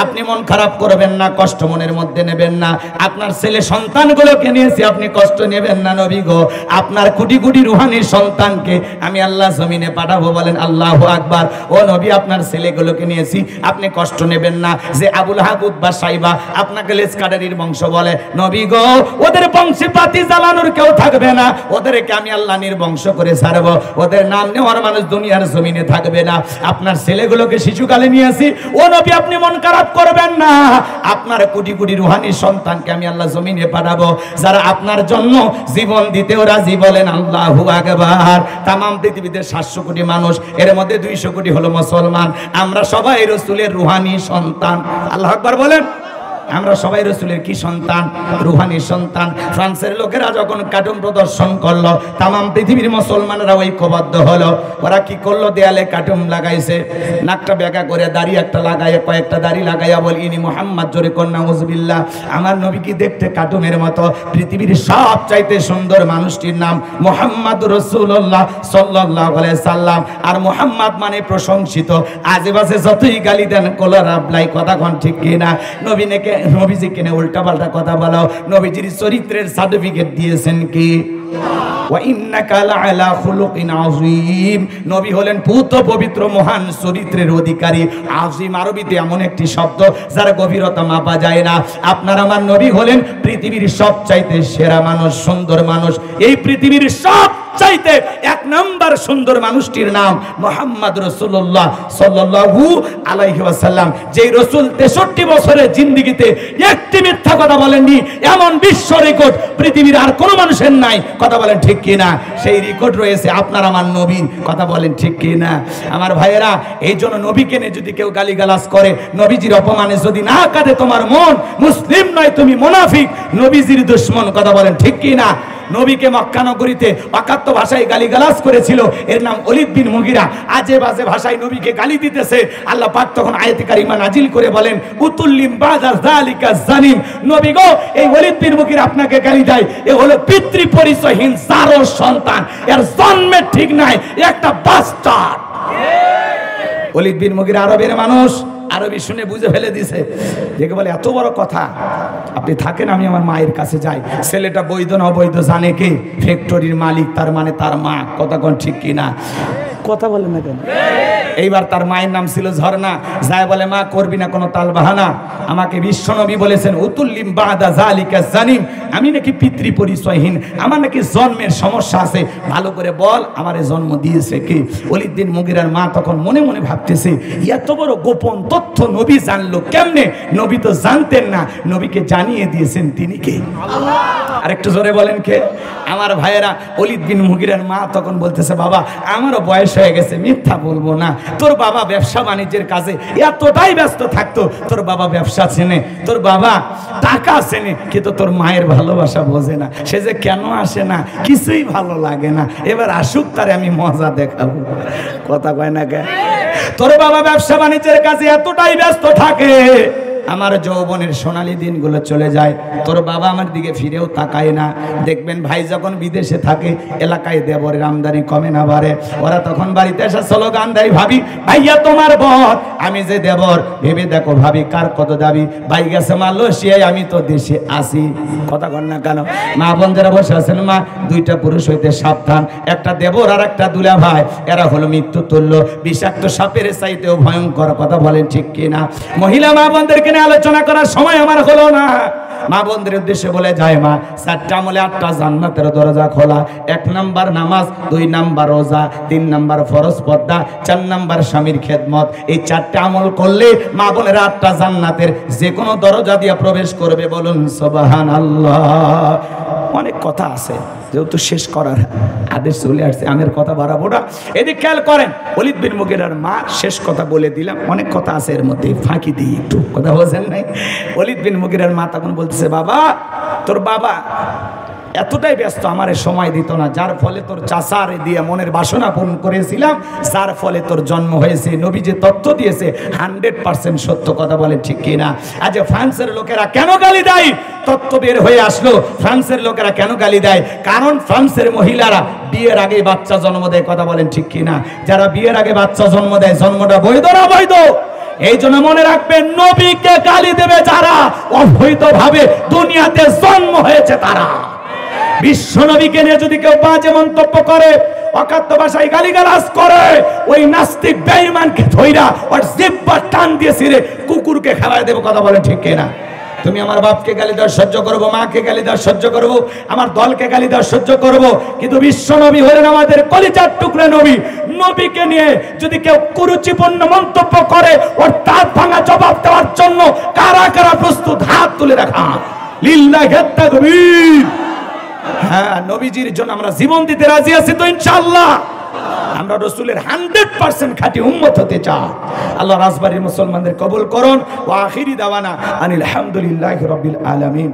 আপনি মন খারাপ করবেন না, কষ্ট মনের মধ্যে নেবেন না। আপনার ছেলে সন্তানগুলোকে নিয়েছি, আপনি কষ্ট নেবেন না নবী গো। আপনার কোটি কোটি রুহানি সন্তানকে আমি আল্লাহ জমিনে পাঠাবো, বলেন আল্লাহু আকবার। ও নবী আপনার ছেলেগুলোকে নিয়েছি, আপনি কষ্ট নেবেন না। যে আবুল আহাব উতবা সাইবা আপনাকে লেসকাদারির বংশ বলে, নবী গো ওদের বংশে পাতি জ্বালানোর কেউ থাকবে না, ওদেরকে আমি আল্লাহ নির্বংশ করে ছাড়বো, ওদের নাম নেওয়ার মানুষ দুনিয়ার জমিনে থাকবে না। আপনার ছেলেগুলোকে শিশুকালে নিয়ে আসি, ও নবী আপনি মন খারাপ করবেন না, আপনার কোটি কোটি রুহানি সন্তানকে আমি আল্লাহ জমিনে পাঠাবো, যারা আপনার জন্য জীবন দিতেও রাজি, বলেন আল্লাহু আকবার। তামাম পৃথিবীতে 700 কোটি মানুষ, এর মধ্যে 200 কোটি হলো মুসলমান। আমরা সবাই রাসূলের রুহানি সন্তান। আল্লাহু আকবার বলেন। আমরা সবাই রাসূলের কি সন্তান? রুহানি সন্তান। ফ্রান্সের লোকেরা যখন কার্টুন প্রদর্শন করলো, তামাম পৃথিবীর মুসলমানরা ঐক্যবদ্ধ হলো। ওরা কি করলো? দেয়ালে কার্টুন লাগাইছে, নাকটা বেঁকা করে দাড়ি একটা লাগাইয়া, কয়েকটা দাড়ি লাগাইয়া বল ইনি মুহাম্মদ, জোরে কর নাউযুবিল্লাহ। আমার নবী কি দেখতে কার্টুনের মতো? পৃথিবীর সবচাইতে সুন্দর মানুষটির নাম মুহাম্মদ রাসূলুল্লাহ সাল্লাল্লাহু আলাইহি সাল্লাম। আর মুহাম্মদ মানে প্রশংসিত। আজেবাজে যতই গালি দেন কোলার আবলাই, কথা কোন ঠিক কি না? নবীজি কেনে উল্টা পাল্টা কথা বলো। নবীজির চরিত্রের সার্টিফিকেট দিয়েছেন কি? ওয়া ইন্নাকা লাআলা খুলুকিন আযীম। নবী হলেন পূত পবিত্র মহান চরিত্রের অধিকারী। আযীম আরবিতে এমন একটি শব্দ যার গভীরতা মাপা যায় না। আপনার আমার নবী হলেন পৃথিবীর সবচাইতে সেরা মানুষ, সুন্দর মানুষ। এই পৃথিবীর সব সবচাইতে এক নাম্বার সুন্দর মানুষটির নাম মুহাম্মদ রাসূলুল্লাহ সাল্লাল্লাহু আলাইহি ওয়াসাল্লাম। যেই রাসূল 63 বছরের জিন্দেগিতে একটি মিথ্যা কথা বলেননি, এমন বিশ্ব রেকর্ড পৃথিবীর আর কোনো মানুষের নাই। কথা বলেন ঠিক কি না? সেই রেকর্ড রয়েছে আপনার আমার নবীর। কথা বলেন ঠিক কি না? আমার ভাইয়েরা, এই জন্য নবীকে নিয়ে যদি কেউ গালিগালাজ করে, নবীজির অপমানে যদি না কাঁদে তোমার মন, মুসলিম নয়, তুমি মুনাফিক, নবীজির দুশমন। কথা বলেন ঠিক কি না? নবীকে মক্কা নগরীতে অকাত্য ভাষায় গালিগালাজ করেছিল, এর নাম ওলীদ বিন মুগীরা। আজে বাজে ভাষায় নবীকে গালি দিতেছে। আল্লাহ পাক তখন আয়াতে কারিমা নাজিল করে বলেন, উতুল্লিম বাযা যালিকা জানিম। নবী গো, এই ওলীদ বিন মুগীরা আপনাকে গালি দেয়, এ হলো পিতৃ পরিচয়হীন জারোর সন্তান, এর জন্মে ঠিক নাই, একটা বাস্টার্ড। ওলীদ বিন মুগীরা আরবের মানুষ, আরবি শুনে বুঝে ফেলে দিছে। দেখে বলে এত বড় কথা, আপনি থাকেন, আমি আমার মায়ের কাছে যাই। ছেলেটা বৈধ না অবৈধ জানে কে? ফ্যাক্টরির মালিক, তার মানে তার মা। কথা কোন ঠিক কিনা? কথা বলে না কেন? এইবার তার মায়ের নাম ছিল ঝর্ণা। যায় বলে, মা করবি না কোনো তাল বাহানা, আমাকে বিশ্বনবী বলেছেন উতুল্লিম বাদা জালিকা জানিম, আমি নাকি পিতৃ পরিচয়হীন, আমার নাকি জন্মের সমস্যা আছে, ভালো করে বল আমারে জন্ম দিয়েছে কে? ওলীদ বিন মুগীরার মা তখন মনে মনে ভাবতেছে, এত বড় গোপন তথ্য নবী জানলো কেমনে? নবী তো জানতেন না, নবীকে জানিয়ে দিয়েছেন তিনি কে? আল্লাহ। আর একটু জোরে বলেন কে? আমার ভাইয়েরা, ওলীদ বিন মুগীরার মা তখন বলতেছে, বাবা আমারও বয়স হয়ে গেছে, মিথ্যা বলবো না, তোর বাবা ব্যবসা বাণিজ্যের কাজে এতটাই ব্যস্ত থাকতো, তোর বাবা ব্যবসা চেনে, তোর বাবা টাকা চেনে, কিন্তু তোর মায়ের ভালোবাসা বোঝে না, সে যে কেন আসে না কিছুই ভালো লাগে না, এবার আসুক, তারে আমি মজা দেখাবো। কথা কয় না কে? তোর বাবা ব্যবসা বাণিজ্যের কাজে এতটাই ব্যস্ত থাকে, আমার যৌবনের সোনালী দিনগুলো চলে যায়, তোর বাবা আমার দিকে ফিরেও তাকায় না। দেখবেন ভাই যখন বিদেশে থাকে, এলাকায় দেবরের আমদানি কমে না বাড়ে, ওরা তখন বাড়িতে এসে স্লোগান দেয়, ভাবি ভাইয়া তোমার বর, আমি যে দেবর, ভেবে দেখো ভাবি কার কত দাবি, ভাই গেছে মালয়েশিয়ায়, আমি তো দেশে আসি। কথা কন না কেন? মা বোনরা বসে আছেন, মা দুইটা পুরুষ হইতে সাবধান, একটা দেবর আর একটা দুলা ভাই, এরা হলো মৃত্যু তুল্য, বিষাক্ত সাপের চাইতেও ভয়ঙ্কর। কথা বলেন ঠিক কিনা? মহিলা মা বোনদেরকে আলোচনা করার সময় আমার হলো না। মা বোনদের উদ্দেশ্যে বলে যায়, মা 4টা আমলে 8টা জান্নাতের দরজা খোলা। 1 নাম্বার নামাজ, 2 নাম্বার রোজা, 3 নাম্বার ফরজ পর্দা, 4 নাম্বার স্বামীর খেদমত। এই 4টা আমল করলে মা বোনেরা 8টা জান্নাতের যে কোনো দরজা দিয়ে প্রবেশ করবে। বলুন সুবহানাল্লাহ। অনেক কথা আছে, যেহেতু শেষ করার আদেশ চলে আসছে, আমের কথা বাড়াবো না। এদিকে খেয়াল করেন, ওলীদ বিন মুগীরার মা, শেষ কথা বলে দিলাম, অনেক কথা আছে এর মধ্যে, ফাঁকি দিই একটু, কথা বলছেন নাই? ওলীদ বিন মুগীরার মা তখন বলতেছে, বাবা তোর বাবা এতটাই ব্যস্ত, আমারে সময় দিত না, যার ফলে তোর চাচার দিয়ে মনের বাসনা পূরণ করেছিলাম, যার ফলে তোর জন্ম হয়েছে। নবী যে তথ্য দিয়েছে 100% সত্য। কথা বলে ঠিক কিনা? আজ ফ্রান্সের লোকেরা কেন গালি দেয়? তথ্য বের হয়ে আসলো, ফ্রান্সের লোকেরা কেন গালি দেয়? কারণ ফ্রান্সের মহিলারা বিয়ের আগে বাচ্চা জন্ম দেয়। কথা বলেন ঠিক কিনা? যারা বিয়ের আগে বাচ্চা জন্ম দেয়, জন্মটা বৈধ না বৈধ? এই জন্য মনে রাখবেন, নবীকে গালি দেবে যারা, অবৈধভাবে দুনিয়াতে জন্ম হয়েছে তারা। বিশ্ব নবীকে নিয়ে যদি কেউ বাজে মন্তব্য করে, অকাত্য ভাষায় গালিগালাজ করে, ওই নাস্তিক বেঈমানকে ধইরা ওর জিহ্বা টান দিয়ে ছিঁড়ে কুকুরকে খাওয়ায় দেব। কথা বলেন ঠিক কিনা? তুমি আমার বাপকে গালি দেওয়া সহ্য করবো, মাকে গালি দেওয়া সহ্য করবো, আমার দলকে গালি দেওয়া সহ্য করবো, কিন্তু বিশ্ব নবী হলেন আমাদের কলিজার টুকরা নবী। নবীকে নিয়ে যদি কেউ কুরুচিপূর্ণ মন্তব্য করে, ওর দাঁত ভাঙা জবাব দেওয়ার জন্য কারা কারা প্রস্তুত? হাত তুলে রাখা। লিল্লাহি তাকবীর। হ্যাঁ, নবীজির জন্য আমরা জীবন দিতে রাজি আছি তো ইনশাআল্লাহ। আমরা রাসূলের 100% খাঁটি উম্মত হতে চাই। আল্লাহ রাজবাড়ির মুসলমানদের কবুল করুন। ওয়া আখিরি দাওয়ানা আনিল হামদুলিল্লাহি রাব্বিল আলামিন।